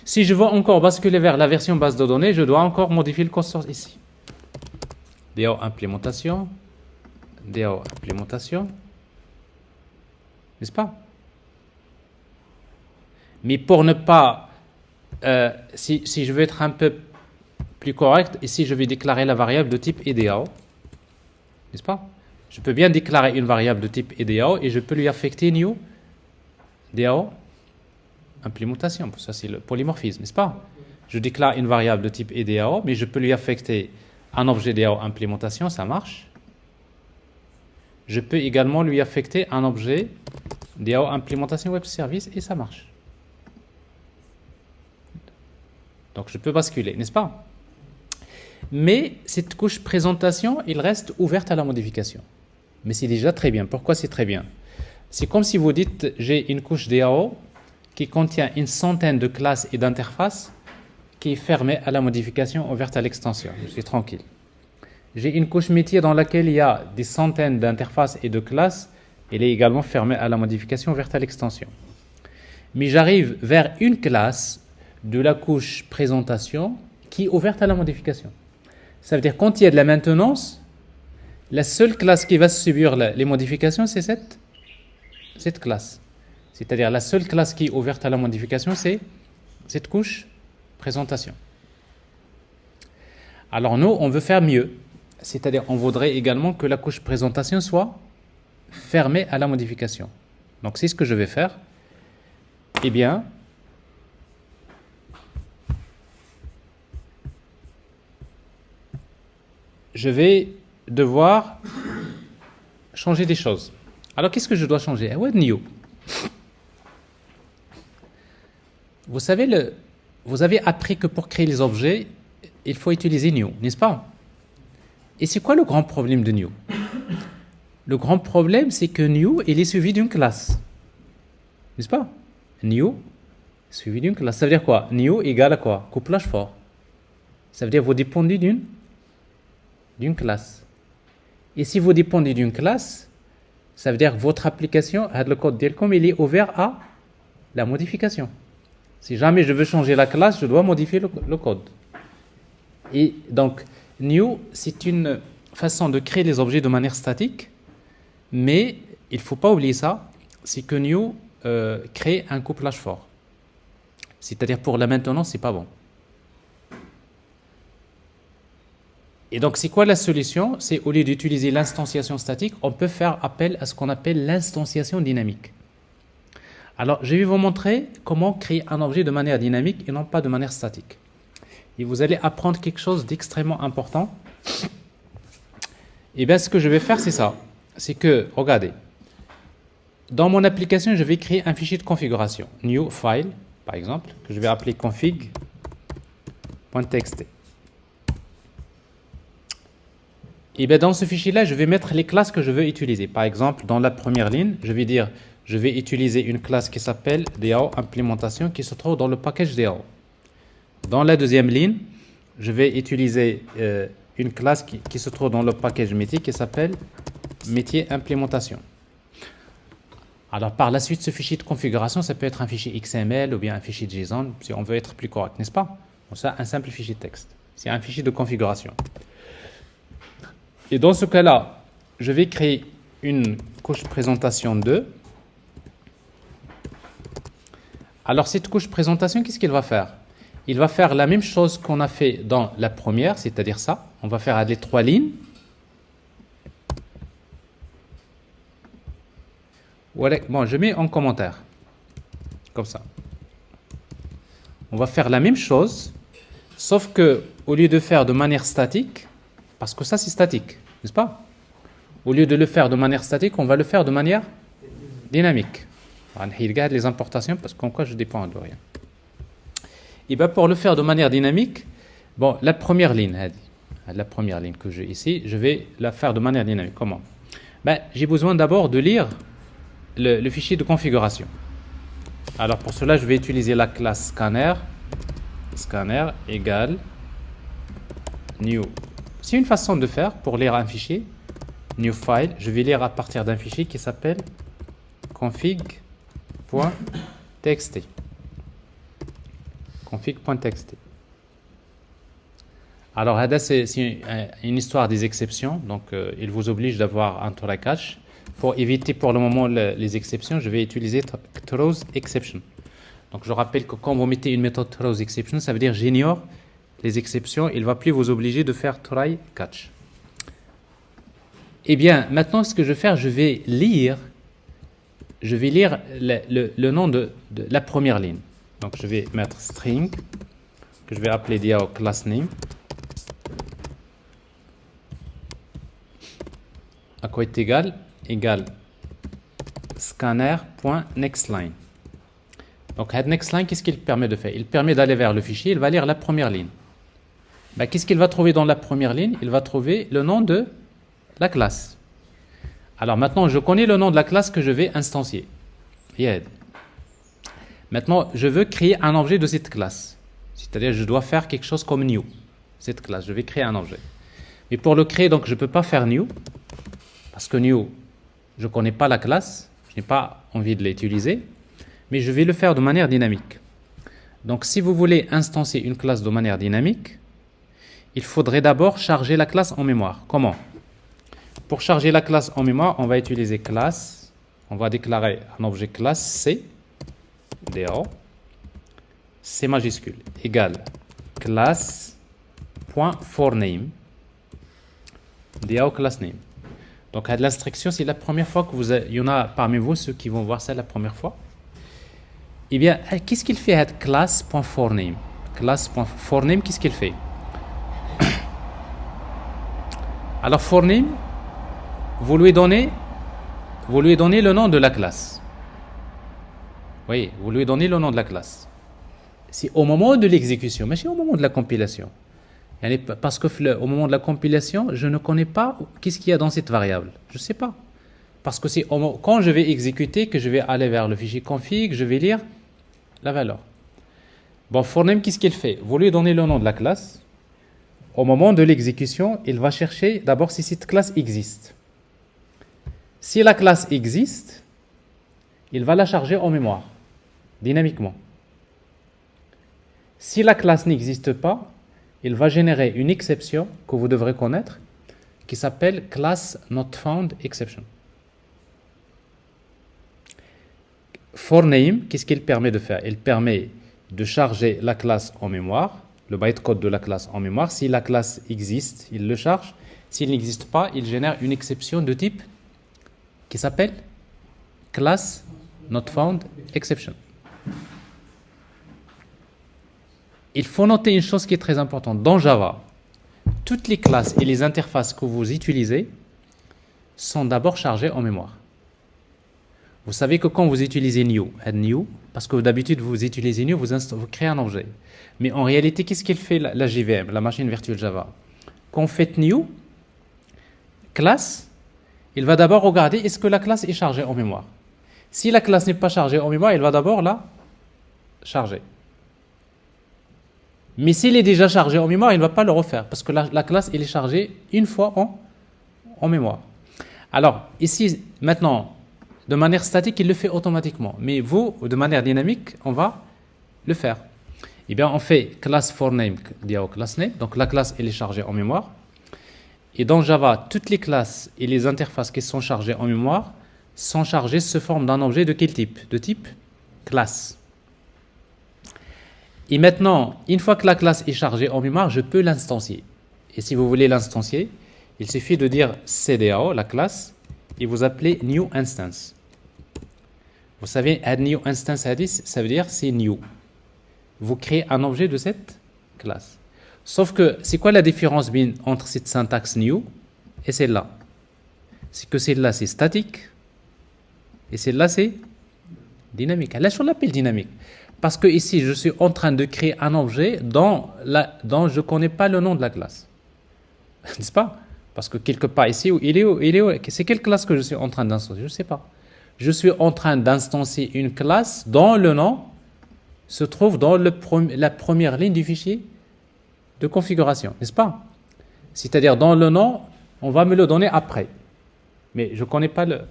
Si je veux encore basculer vers la version base de données, je dois encore modifier le code source ici. DAO implémentation, n'est-ce pas? Mais pour ne pas, si je veux être un peu plus correct, ici je vais déclarer la variable de type EDAO, n'est-ce pas? Je peux bien déclarer une variable de type EDAO et je peux lui affecter new DAO implémentation. Ça, c'est le polymorphisme, n'est-ce pas? Je déclare une variable de type EDAO, mais je peux lui affecter un objet DAO implémentation, ça marche. Je peux également lui affecter un objet DAO implémentation web service et ça marche. Donc, je peux basculer, n'est-ce pas? Mais cette couche présentation, il reste ouverte à la modification. Mais c'est déjà très bien. Pourquoi c'est très bien? C'est comme si vous dites, j'ai une couche DAO qui contient une centaine de classes et d'interfaces qui est fermée à la modification, ouverte à l'extension. Je suis tranquille. J'ai une couche métier dans laquelle il y a des centaines d'interfaces et de classes. Elle est également fermée à la modification, ouverte à l'extension. Mais j'arrive vers une classe de la couche présentation qui est ouverte à la modification. Ça veut dire quand il y a de la maintenance, la seule classe qui va subir les modifications, c'est cette classe. C'est-à-dire la seule classe qui est ouverte à la modification, c'est cette couche présentation. Alors nous, on veut faire mieux. C'est-à-dire on voudrait également que la couche présentation soit fermée à la modification. Donc c'est ce que je vais faire. Eh bien, je vais devoir changer des choses. Alors qu'est-ce que je dois changer? What new? Vous savez, vous avez appris que pour créer les objets, il faut utiliser new, n'est-ce pas? Et c'est quoi le grand problème de new? Le grand problème, c'est que new, il est suivi d'une classe. N'est-ce pas? New, suivi d'une classe. Ça veut dire quoi? New égale à quoi? Couplage fort. Ça veut dire que vous dépendez d'une classe. Et si vous dépendez d'une classe, ça veut dire que votre application, le code d'Elcom, il est ouvert à la modification. Si jamais je veux changer la classe, je dois modifier le code. Et donc, new, c'est une façon de créer les objets de manière statique, mais il ne faut pas oublier ça, c'est que new crée un couplage fort. C'est-à-dire pour la maintenance, c'est pas bon. Et donc, c'est quoi la solution? C'est au lieu d'utiliser l'instanciation statique, on peut faire appel à ce qu'on appelle l'instanciation dynamique. Alors, je vais vous montrer comment créer un objet de manière dynamique et non pas de manière statique. Et vous allez apprendre quelque chose d'extrêmement important. Et bien, ce que je vais faire, c'est ça. C'est que, regardez, dans mon application, je vais créer un fichier de configuration. New file, par exemple, que je vais appeler config.txt. Et bien, dans ce fichier-là, je vais mettre les classes que je veux utiliser. Par exemple, dans la première ligne, je vais dire, je vais utiliser une classe qui s'appelle DAO implémentation qui se trouve dans le package DAO. Dans la deuxième ligne, je vais utiliser une classe qui se trouve dans le package métier qui s'appelle métier implémentation. Alors par la suite, ce fichier de configuration, ça peut être un fichier XML ou bien un fichier JSON, si on veut être plus correct, n'est-ce pas? Donc ça, un simple fichier de texte. C'est un fichier de configuration. Et dans ce cas-là, je vais créer une couche présentation 2. Alors cette couche présentation, qu'est-ce qu'il va faire? Il va faire la même chose qu'on a fait dans la première, c'est-à-dire ça. On va faire les 3 lignes. Bon, je mets en commentaire. Comme ça. On va faire la même chose, sauf que au lieu de faire de manière statique, parce que ça c'est statique, n'est-ce pas? Au lieu de le faire de manière statique, on va le faire de manière dynamique. On regarde les importations parce qu'en quoi je dépends de rien. Et bien pour le faire de manière dynamique, bon, la première ligne que j'ai ici, je vais la faire de manière dynamique. Comment? Ben, j'ai besoin d'abord de lire le fichier de configuration. Alors pour cela, je vais utiliser la classe scanner égale new. C'est une façon de faire pour lire un fichier. New file, je vais lire à partir d'un fichier qui s'appelle config.txt. config.txt. Alors, c'est une histoire des exceptions. Donc, il vous oblige d'avoir un try catch. Pour éviter pour le moment les exceptions, je vais utiliser throws exception. Donc, je rappelle que quand vous mettez une méthode throws exception, ça veut dire j'ignore les exceptions. Il ne va plus vous obliger de faire try catch. Eh bien, maintenant, ce que je vais faire, je vais lire le nom de la première ligne. Donc, je vais mettre string, que je vais appeler DAO class name. À quoi est égal? Égal scanner.nextLine. Donc, nextLine, qu'est-ce qu'il permet de faire? Il permet d'aller vers le fichier, il va lire la première ligne. Ben, qu'est-ce qu'il va trouver dans la première ligne? Il va trouver le nom de la classe. Alors maintenant, je connais le nom de la classe que je vais instancier. Yeah. Maintenant, je veux créer un objet de cette classe. C'est-à-dire, je dois faire quelque chose comme new. Cette classe, je vais créer un objet. Mais pour le créer, donc, je ne peux pas faire new. Parce que new, je ne connais pas la classe. Je n'ai pas envie de l'utiliser. Mais je vais le faire de manière dynamique. Donc, si vous voulez instancier une classe de manière dynamique, il faudrait d'abord charger la classe en mémoire. Comment? Pour charger la classe en mémoire, on va utiliser classe. On va déclarer un objet classe C, DO, C majuscule, égale classe.forName, DO class name. Donc, l'instruction, c'est la première fois que il y en a parmi vous, ceux qui vont voir ça la première fois. Eh bien, qu'est-ce qu'il fait avec class.forName? Class.forName, qu'est-ce qu'il fait? Alors, forName, vous lui donnez le nom de la classe. Oui, vous lui donnez le nom de la classe. C'est au moment de l'exécution, mais c'est au moment de la compilation. Parce que au moment de la compilation, je ne connais pas qu'est-ce qu'il y a dans cette variable. Je ne sais pas. Parce que c'est quand je vais exécuter que je vais aller vers le fichier config, je vais lire la valeur. Bon, forName, qu'est-ce qu'il fait? Vous lui donnez le nom de la classe. Au moment de l'exécution, il va chercher d'abord si cette classe existe. Si la classe existe, il va la charger en mémoire, dynamiquement. Si la classe n'existe pas, il va générer une exception que vous devrez connaître, qui s'appelle class not found exception. forName, qu'est-ce qu'il permet de faire? Il permet de charger la classe en mémoire, le bytecode de la classe en mémoire. Si la classe existe, il le charge. S'il n'existe pas, il génère une exception de type qui s'appelle class not found exception. Il faut noter une chose qui est très importante. Dans Java, toutes les classes et les interfaces que vous utilisez sont d'abord chargées en mémoire. Vous savez que quand vous utilisez new, parce que d'habitude vous utilisez new, vous créez un objet. Mais en réalité, qu'est-ce qu'il fait la JVM, la machine virtuelle Java? Quand vous faites new, classe, il va d'abord regarder est-ce que la classe est chargée en mémoire. Si la classe n'est pas chargée en mémoire, il va d'abord la charger. Mais s'il est déjà chargé en mémoire, il ne va pas le refaire parce que la classe elle est chargée une fois en mémoire. Alors, ici, maintenant, de manière statique, il le fait automatiquement. Mais vous, de manière dynamique, on va le faire. Eh bien, on fait class forName, class name. Donc, la classe elle est chargée en mémoire. Et dans Java, toutes les classes et les interfaces qui sont chargées en mémoire sont chargées sous forme d'un objet de quel type? De type classe. Et maintenant, une fois que la classe est chargée en mémoire, je peux l'instancier. Et si vous voulez l'instancier, il suffit de dire CDAO, la classe, et vous appelez new instance. Vous savez, add new instance addis, ça veut dire c'est new. Vous créez un objet de cette classe. Sauf que, c'est quoi la différence entre cette syntaxe new et celle-là? C'est que celle-là, c'est statique, et celle-là, c'est dynamique. Là, je l'appelle dynamique. Parce que ici, je suis en train de créer un objet dont je ne connais pas le nom de la classe. N'est-ce pas? Parce que quelque part ici, c'est quelle classe que je suis en train d'instancier? Je ne sais pas. Je suis en train d'instancier une classe dont le nom se trouve dans la première ligne du fichier de configuration, n'est-ce pas? C'est-à-dire, dans le nom, on va me le donner après. Mais je ne connais pas le...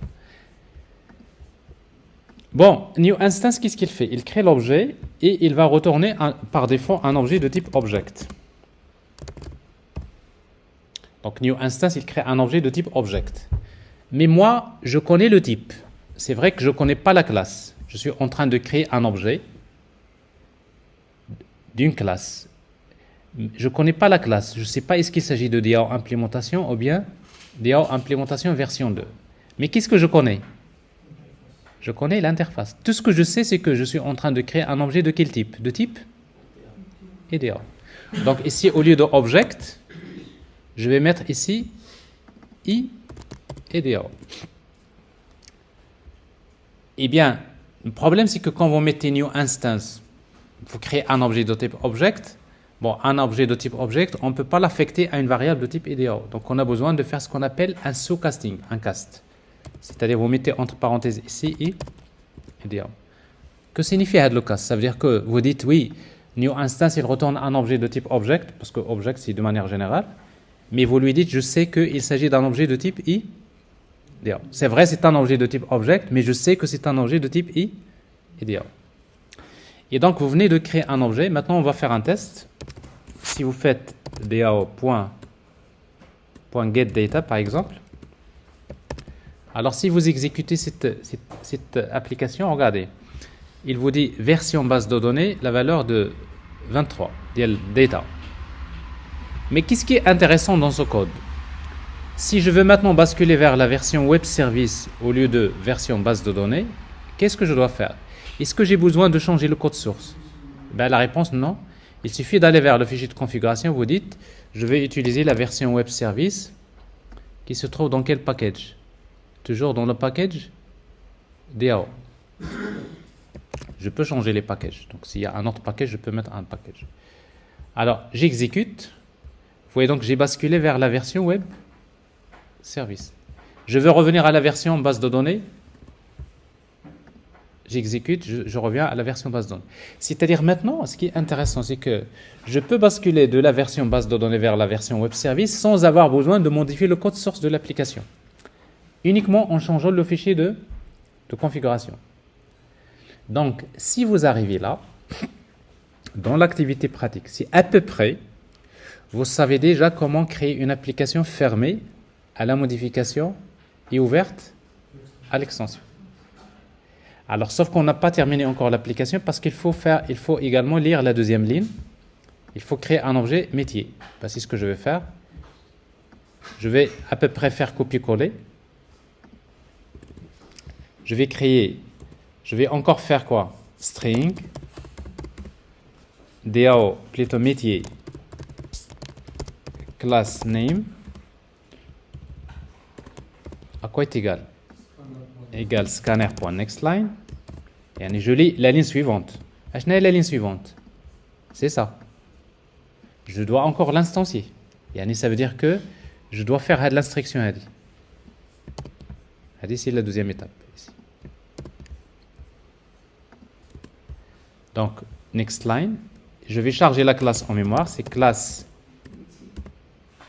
Bon, new instance, qu'est-ce qu'il fait? Il crée l'objet et il va retourner par défaut un objet de type object. Donc, new instance, il crée un objet de type object. Mais moi, je connais le type. C'est vrai que je ne connais pas la classe. Je suis en train de créer un objet d'une classe. Je ne connais pas la classe. Je ne sais pas est-ce qu'il s'agit de DAO implémentation ou bien DAO implémentation version 2. Mais qu'est-ce que je connais? Je connais l'interface. Tout ce que je sais, c'est que je suis en train de créer un objet de quel type? De type EDA. Donc ici, au lieu de object, je vais mettre ici EDA. Eh bien, le problème, c'est que quand vous mettez new instance, vous créez un objet de type object. Bon, un objet de type object, on ne peut pas l'affecter à une variable de type EDA. Donc, on a besoin de faire ce qu'on appelle un sous-casting, un cast. C'est-à-dire, vous mettez entre parenthèses ici I et DAO. Que signifie head locus? Ça veut dire que vous dites, oui, new instance, il retourne un objet de type object, parce que object, c'est de manière générale. Mais vous lui dites, je sais qu'il s'agit d'un objet de type I. C'est vrai, c'est un objet de type object, mais je sais que c'est un objet de type I et DAO. Et donc, vous venez de créer un objet. Maintenant, on va faire un test. Si vous faites DAO.getData, par exemple, alors si vous exécutez cette application, regardez, il vous dit version base de données, la valeur de 23, data. Mais qu'est-ce qui est intéressant dans ce code? Si je veux maintenant basculer vers la version web service au lieu de version base de données, qu'est-ce que je dois faire? Est-ce que j'ai besoin de changer le code source? Ben, la réponse, non. Il suffit d'aller vers le fichier de configuration, vous dites, je vais utiliser la version web service qui se trouve dans quel package? Toujours dans le package DAO. Je peux changer les packages. Donc, s'il y a un autre package, je peux mettre un package. Alors, j'exécute. Vous voyez donc, j'ai basculé vers la version web service. Je veux revenir à la version base de données. J'exécute, je reviens à la version base de données. C'est-à-dire maintenant, ce qui est intéressant, c'est que je peux basculer de la version base de données vers la version web service sans avoir besoin de modifier le code source de l'application. Uniquement en changeant le fichier de configuration. Donc, si vous arrivez là, dans l'activité pratique, si à peu près, vous savez déjà comment créer une application fermée à la modification et ouverte à l'extension. Alors, sauf qu'on n'a pas terminé encore l'application parce qu'il faut également lire la deuxième ligne. Il faut créer un objet métier. Ben, c'est ce que je vais faire. Je vais à peu près faire copier-coller. Je vais encore faire quoi? String, DAO, plutôt métier, class name, à quoi est égal? Égal scanner.nextLine. Et je lis la ligne suivante. Quelle est la ligne suivante? C'est ça. Je dois encore l'instancier. Ça veut dire que je dois faire l'instruction. C'est la deuxième étape. Donc, nextLine, je vais charger la classe en mémoire. C'est classe,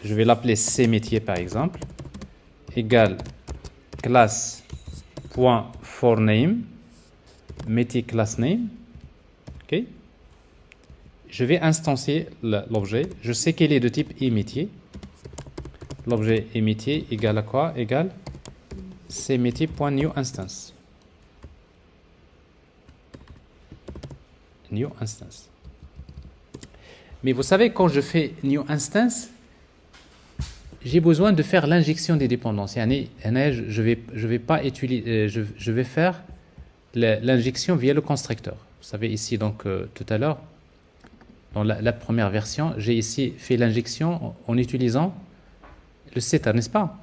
je vais l'appeler cmétier par exemple, égale classe.forName, métier class name. Ok. Je vais instancier l'objet. Je sais qu'il est de type eMétier. L'objet eMétier égale à quoi? Égale cmétier.newInstance. New instance. Mais vous savez, quand je fais new instance, j'ai besoin de faire l'injection des dépendances. Je vais faire l'injection via le constructeur. Vous savez ici, donc tout à l'heure, dans la première version, j'ai ici fait l'injection en utilisant le setter, n'est-ce pas?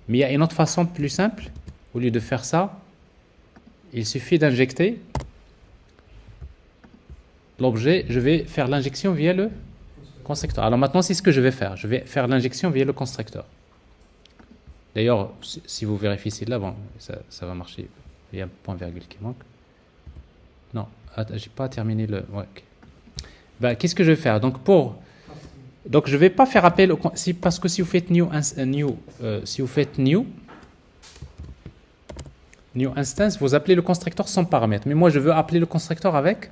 Mais il y a une autre façon plus simple. Au lieu de faire ça, il suffit d'injecter l'objet, je vais faire l'injection via le constructeur. Alors maintenant, c'est ce que je vais faire. Je vais faire l'injection via le constructeur. D'ailleurs, si vous vérifiez ici, là, bon, ça va marcher. Il y a un point virgule qui manque. Non, j'ai pas terminé le... Ouais, okay. Ben, qu'est-ce que je vais faire? Donc, je vais pas faire appel parce que si vous faites new instance, vous appelez le constructeur sans paramètre. Mais moi, je veux appeler le constructeur avec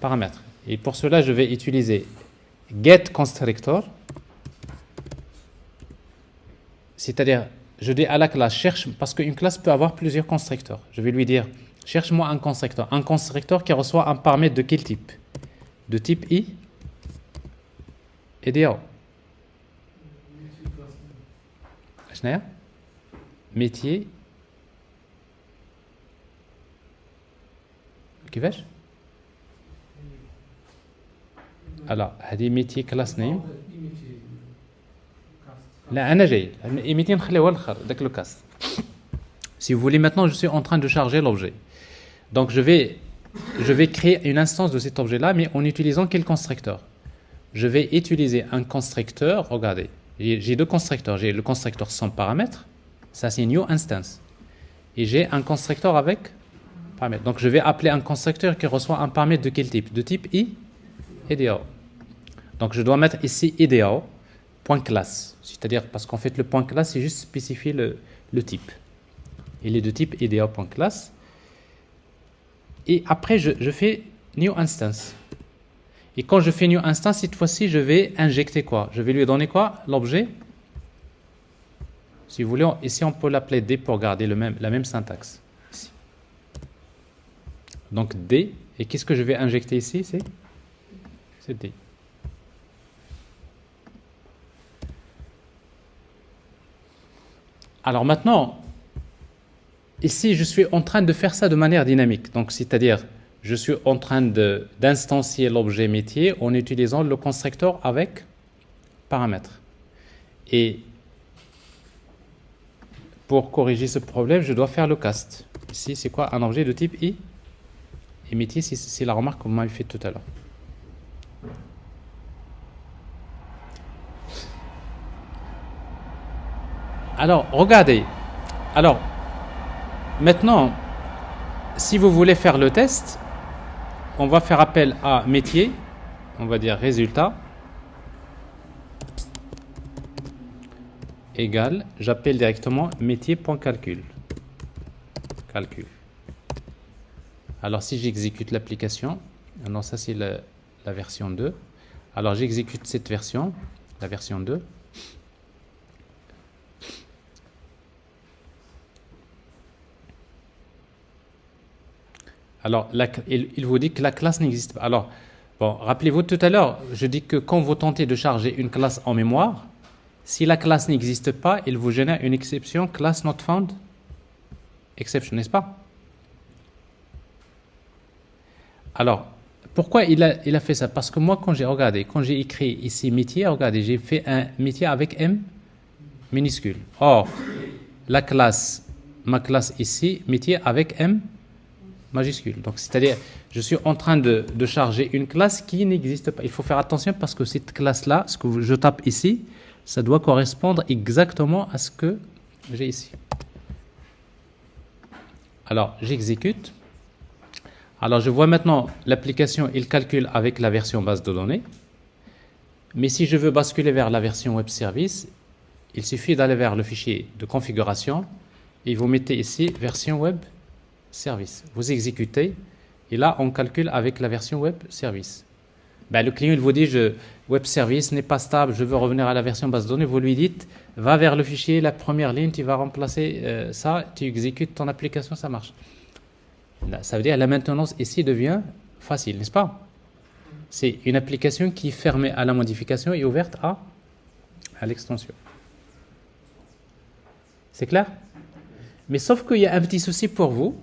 paramètres. Et pour cela, je vais utiliser getConstructor. C'est-à-dire, je dis à la classe, cherche, parce qu'une classe peut avoir plusieurs constructeurs. Je vais lui dire, cherche-moi un constructeur. Un constructeur qui reçoit un paramètre de quel type? De type I et DAO. Métier. كيفاش؟ alors هذه métier class name. لا انا جاي métier نخليوها الاخر داك لو كاس. Si vous voulez, maintenant je suis en train de charger l'objet. Donc je vais créer une instance de cet objet là, mais en utilisant quel constructeur? Je vais utiliser un constructeur. Regardez, j'ai deux constructeurs. J'ai le constructeur sans paramètres, ça c'est new instance. et j'ai un constructeur avec paramètre. Donc je vais appeler un constructeur qui reçoit un paramètre de quel type? De type IDEO. Donc je dois mettre ici IDEO, point classe. C'est-à-dire, parce qu'en fait le point classe, c'est juste spécifier le type. Il est de type IDEO, point classe. Et après, je fais new instance. Et quand je fais new instance, cette fois-ci, je vais injecter quoi? Je vais lui donner quoi? L'objet. Si vous voulez, ici, on peut l'appeler D pour garder la même syntaxe. Ici. Donc D. Et qu'est-ce que je vais injecter ici? C'est D. Alors maintenant, ici, je suis en train de faire ça de manière dynamique. Donc, c'est-à-dire, je suis en train d'instancier l'objet métier en utilisant le constructeur avec paramètre. Et pour corriger ce problème, je dois faire le cast. Ici, c'est quoi? Un objet de type I. Et métier, c'est la remarque que vous m'avez fait tout à l'heure. Alors, regardez. Alors, maintenant, si vous voulez faire le test, on va faire appel à métier, on va dire résultat, égale, j'appelle directement métier.calcul. Calcul. Alors si j'exécute l'application, non ça c'est la version 2, alors j'exécute cette version, la version 2, alors il vous dit que la classe n'existe pas. Alors, bon, rappelez-vous tout à l'heure, je dis que quand vous tentez de charger une classe en mémoire, si la classe n'existe pas, il vous génère une exception, class not found exception, n'est-ce pas? Alors, pourquoi il a fait ça? Parce que moi, quand j'ai écrit ici métier, regardez, j'ai fait un métier avec M minuscule. Or, ma classe ici, métier avec M majuscule. Donc, c'est-à-dire, je suis en train de charger une classe qui n'existe pas. Il faut faire attention parce que cette classe-là, ce que je tape ici, ça doit correspondre exactement à ce que j'ai ici. Alors, j'exécute. Alors, je vois maintenant l'application, il calcule avec la version base de données. Mais si je veux basculer vers la version web service, il suffit d'aller vers le fichier de configuration et vous mettez ici version web service. Vous exécutez et là, on calcule avec la version web service. Ben, le client il vous dit web service n'est pas stable, je veux revenir à la version base de données. Vous lui dites va vers le fichier, la première ligne, tu vas remplacer ça, tu exécutes ton application, ça marche. Là, ça veut dire que la maintenance ici devient facile, n'est-ce pas? C'est une application qui est fermée à la modification et ouverte à l'extension. C'est clair? Mais sauf qu'il y a un petit souci pour vous,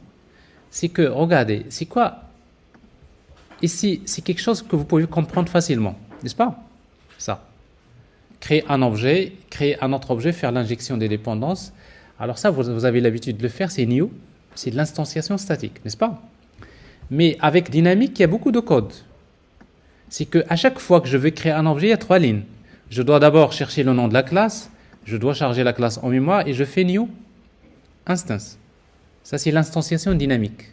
c'est que, regardez, c'est quoi? Ici, c'est quelque chose que vous pouvez comprendre facilement, n'est-ce pas? Ça. Créer un objet, créer un autre objet, faire l'injection des dépendances. Alors ça, vous avez l'habitude de le faire, c'est new, c'est de l'instanciation statique, n'est-ce pas? Mais avec dynamique, il y a beaucoup de code. C'est qu'à chaque fois que je veux créer un objet, il y a 3 lignes. Je dois d'abord chercher le nom de la classe, je dois charger la classe en mémoire et je fais new instance. Ça, c'est l'instanciation dynamique.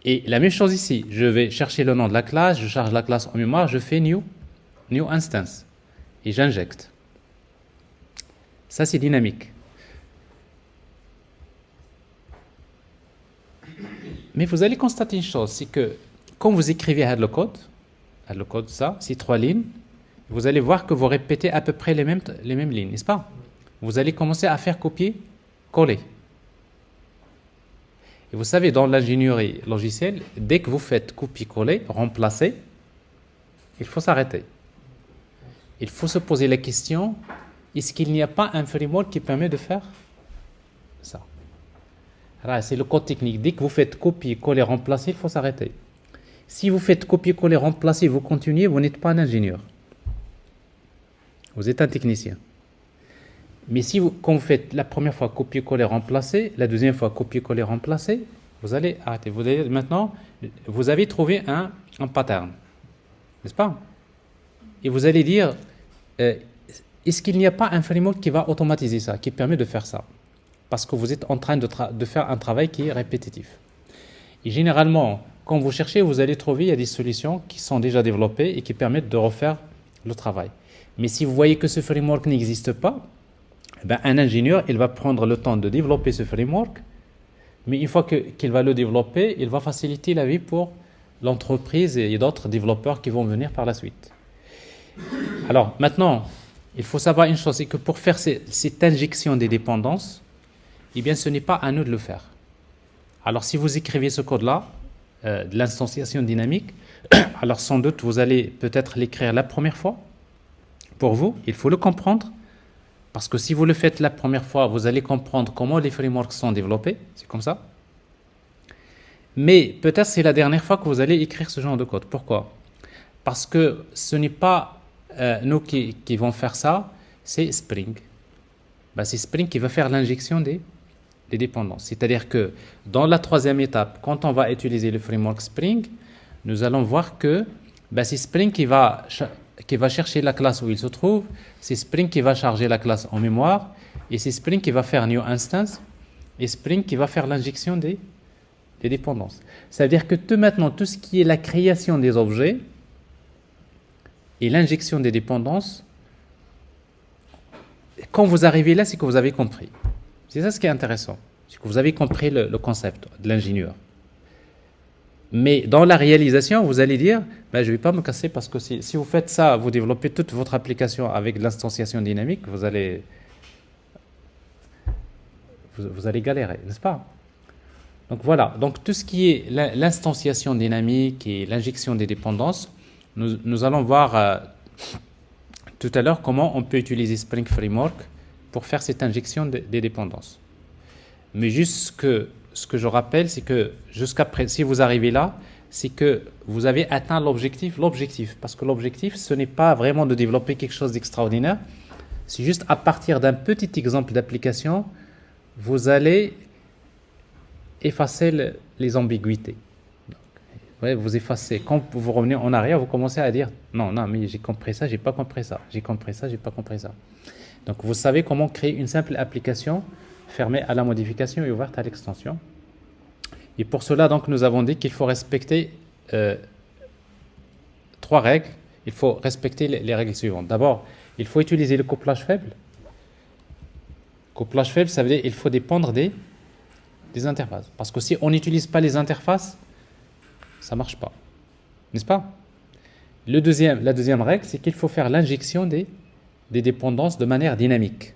Et la même chose ici, je vais chercher le nom de la classe, je charge la classe en mémoire, je fais new instance et j'injecte. Ça, c'est dynamique. Mais vous allez constater une chose, c'est que quand vous écrivez le code, ça, c'est 3 lignes, vous allez voir que vous répétez à peu près les mêmes lignes, n'est-ce pas? Vous allez commencer à faire copier-coller. Et vous savez, dans l'ingénierie logicielle, dès que vous faites copier-coller, remplacer, il faut s'arrêter. Il faut se poser la question, est-ce qu'il n'y a pas un framework qui permet de faire ça? Alors, c'est le code technique. Dès que vous faites copier-coller, remplacer, il faut s'arrêter. Si vous faites copier-coller, remplacer, vous continuez, vous n'êtes pas un ingénieur. Vous êtes un technicien. Mais si quand vous faites la première fois copier-coller, remplacer, la deuxième fois copier-coller, remplacer, vous allez arrêter. Vous allez, maintenant, vous avez trouvé un pattern, n'est-ce pas? Et vous allez dire, est-ce qu'il n'y a pas un framework qui va automatiser ça, qui permet de faire ça? parce que vous êtes en train de faire un travail qui est répétitif. Et généralement, quand vous cherchez, vous allez trouver, il y a des solutions qui sont déjà développées et qui permettent de refaire le travail. Mais si vous voyez que ce framework n'existe pas, ben un ingénieur, il va prendre le temps de développer ce framework, mais une fois qu'il va le développer, il va faciliter la vie pour l'entreprise et d'autres développeurs qui vont venir par la suite. Alors maintenant, il faut savoir une chose, c'est que pour faire cette injection des dépendances, eh bien ce n'est pas à nous de le faire. Alors si vous écrivez ce code-là, de l'instanciation dynamique, alors sans doute vous allez peut-être l'écrire la première fois. Pour vous, il faut le comprendre, parce que si vous le faites la première fois, vous allez comprendre comment les frameworks sont développés, c'est comme ça. Mais peut-être c'est la dernière fois que vous allez écrire ce genre de code. Pourquoi? Parce que ce n'est pas nous qui vont faire ça, c'est Spring. Ben, c'est Spring qui va faire l'injection des dépendances. C'est-à-dire que dans la troisième étape, quand on va utiliser le framework Spring, nous allons voir que ben, c'est Spring qui va chercher la classe où il se trouve, c'est Spring qui va charger la classe en mémoire, et c'est Spring qui va faire new instance, et Spring qui va faire l'injection des dépendances. Ça veut dire que maintenant, tout ce qui est la création des objets et l'injection des dépendances, quand vous arrivez là, c'est que vous avez compris. C'est ça ce qui est intéressant, c'est que vous avez compris le concept de l'ingénieur. Mais dans la réalisation, vous allez dire, ben, je ne vais pas me casser parce que si vous faites ça, vous développez toute votre application avec de l'instanciation dynamique, vous allez galérer, n'est-ce pas? Donc voilà, donc tout ce qui est l'instanciation dynamique et l'injection des dépendances, nous allons voir tout à l'heure comment on peut utiliser Spring Framework pour faire cette injection des dépendances. Mais juste ce que je rappelle, c'est que si vous arrivez là, c'est que vous avez atteint l'objectif, parce que l'objectif, ce n'est pas vraiment de développer quelque chose d'extraordinaire, c'est juste à partir d'un petit exemple d'application, vous allez effacer les ambiguïtés. Donc, vous effacez. Quand vous revenez en arrière, vous commencez à dire non, mais j'ai compris ça, j'ai pas compris ça, j'ai compris ça, j'ai pas compris ça. Donc vous savez comment créer une simple application fermée à la modification et ouverte à l'extension. Et pour cela, donc, nous avons dit qu'il faut respecter 3 règles. Il faut respecter les règles suivantes. D'abord, il faut utiliser le couplage faible. Couplage faible, ça veut dire qu'il faut dépendre des interfaces. Parce que si on n'utilise pas les interfaces, ça ne marche pas. N'est-ce pas? La deuxième règle, c'est qu'il faut faire l'injection des dépendances de manière dynamique.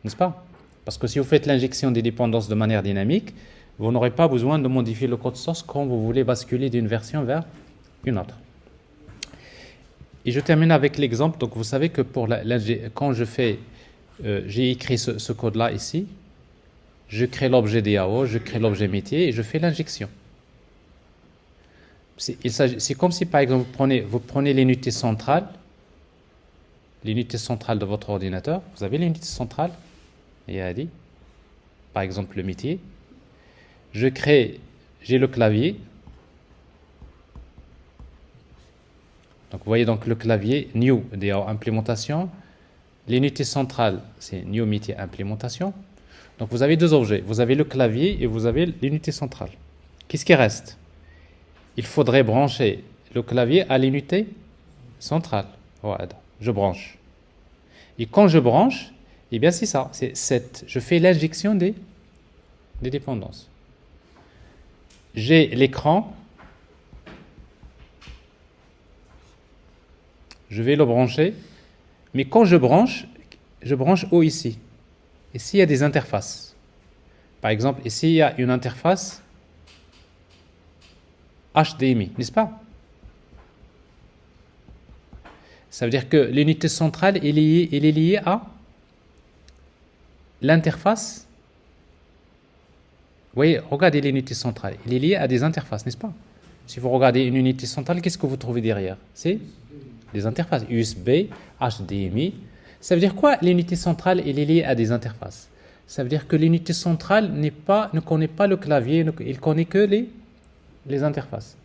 N'est-ce pas? Parce que si vous faites l'injection des dépendances de manière dynamique, vous n'aurez pas besoin de modifier le code source quand vous voulez basculer d'une version vers une autre. Et je termine avec l'exemple. Donc vous savez que quand j'ai écrit ce code-là ici, je crée l'objet DAO, je crée l'objet métier et je fais l'injection. C'est comme si par exemple vous prenez l'unité centrale de votre ordinateur. Vous avez l'unité centrale, par exemple le métier. J'ai le clavier. Donc vous voyez donc le clavier new DAO implémentation. L'unité centrale c'est new métier implémentation. Donc vous avez deux objets. Vous avez le clavier et vous avez l'unité centrale. Qu'est-ce qui reste? Il faudrait brancher le clavier à l'unité centrale. Voilà, je branche. Et quand je branche, eh bien c'est ça. Je fais l'injection des dépendances. J'ai l'écran. Je vais le brancher. Mais quand je branche où ici? Ici, il y a des interfaces. Par exemple, ici, il y a une interface HDMI, n'est-ce pas? Ça veut dire que l'unité centrale elle est liée à l'interface. Vous voyez, regardez l'unité centrale. Elle est liée à des interfaces, n'est-ce pas? Si vous regardez une unité centrale, qu'est-ce que vous trouvez derrière? C'est des interfaces USB, HDMI. Ça veut dire quoi? L'unité centrale elle est liée à des interfaces. Ça veut dire que l'unité centrale ne connaît pas le clavier, il connaît que les interfaces.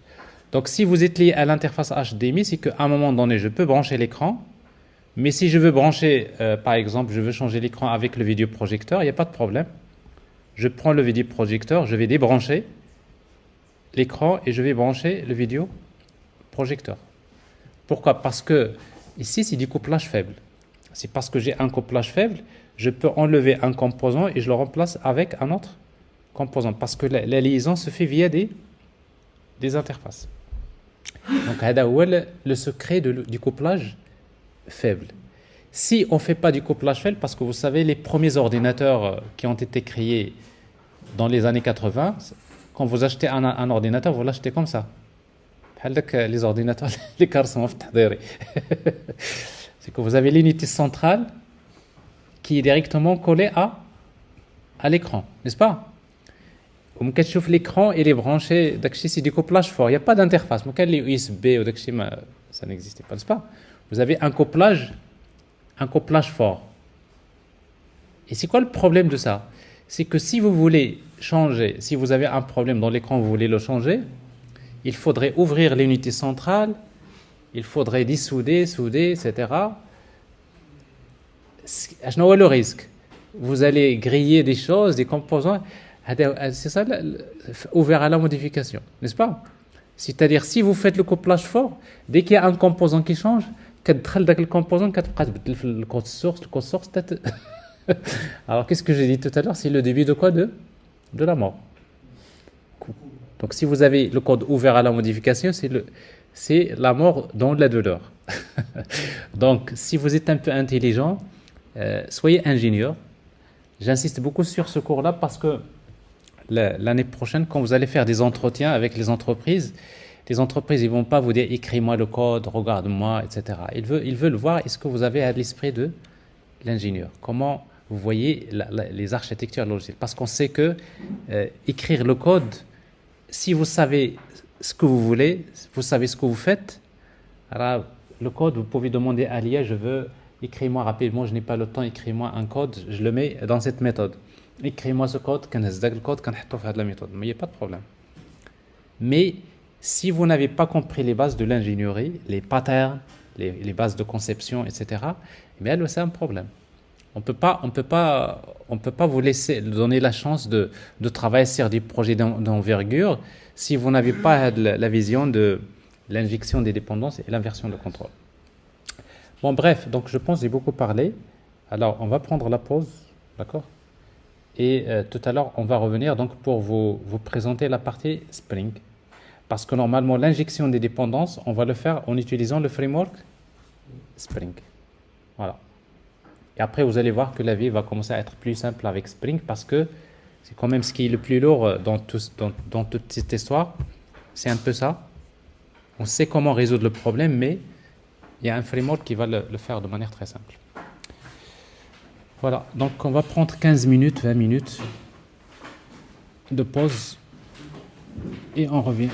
Donc si vous êtes lié à l'interface HDMI, c'est qu'à un moment donné, je peux brancher l'écran. Mais si je veux brancher, par exemple, je veux changer l'écran avec le vidéoprojecteur, il n'y a pas de problème. je prends le vidéoprojecteur, je vais débrancher l'écran et je vais brancher le vidéoprojecteur. Pourquoi? Parce que ici, c'est du couplage faible. C'est parce que j'ai un couplage faible, je peux enlever un composant et je le remplace avec un autre composant. Parce que la liaison se fait via des interfaces. Donc, c'est le secret du couplage faible. Si on ne fait pas du couplage faible, parce que vous savez, les premiers ordinateurs qui ont été créés dans les années 80, quand vous achetez un ordinateur, vous l'achetez comme ça. Les ordinateurs, les cartes sont c'est que vous avez l'unité centrale qui est directement collée à l'écran, n'est-ce pas? Vous me l'écran, il est branché, c'est du couplage fort, il n'y a pas d'interface. Les USB ou ça n'existait pas, n'est-ce pas? Vous avez un couplage fort. Et c'est quoi le problème de ça? C'est que si vous voulez changer, si vous avez un problème dans l'écran, vous voulez le changer, il faudrait ouvrir l'unité centrale, il faudrait dissouder, souder, etc. C'est le risque. Vous allez griller des choses, des composants. C'est ça, ouvert à la modification, n'est-ce pas? C'est-à-dire, si vous faites le couplage fort, dès qu'il y a un composant qui change, le composant le code source. Alors, qu'est-ce que j'ai dit tout à l'heure? C'est le début de quoi? De la mort. Donc, si vous avez le code ouvert à la modification, c'est la mort dans la douleur. Donc, si vous êtes un peu intelligent, soyez ingénieur. J'insiste beaucoup sur ce cours-là parce que l'année prochaine, quand vous allez faire des entretiens avec les entreprises ils ne vont pas vous dire écris-moi le code, regarde-moi, etc. Ils veulent voir est-ce que vous avez à l'esprit de l'ingénieur. Comment vous voyez les architectures logicielles. Parce qu'on sait que écrire le code, si vous savez ce que vous voulez, vous savez ce que vous faites, alors le code, vous pouvez demander à l'IA, je veux, écris-moi rapidement, je n'ai pas le temps, écris-moi un code, je le mets dans cette méthode. Écris-moi ce code, le code, la méthode. Mais il n'y a pas de problème. Mais si vous n'avez pas compris les bases de l'ingénierie, les patterns, les bases de conception, etc., eh bien, c'est un problème. On peut pas vous laisser donner la chance de travailler sur des projets d'envergure si vous n'avez pas la vision de l'injection des dépendances et l'inversion de contrôle. Bon, bref, donc je pense que j'ai beaucoup parlé. Alors, on va prendre la pause, d'accord? Et tout à l'heure, on va revenir donc pour vous présenter la partie Spring. Parce que normalement, l'injection des dépendances, on va le faire en utilisant le framework Spring. Voilà. Et après, vous allez voir que la vie va commencer à être plus simple avec Spring parce que c'est quand même ce qui est le plus lourd dans toute cette histoire. C'est un peu ça. On sait comment résoudre le problème, mais il y a un framework qui va le faire de manière très simple. Voilà, donc on va prendre 15 minutes, 20 minutes de pause et on revient.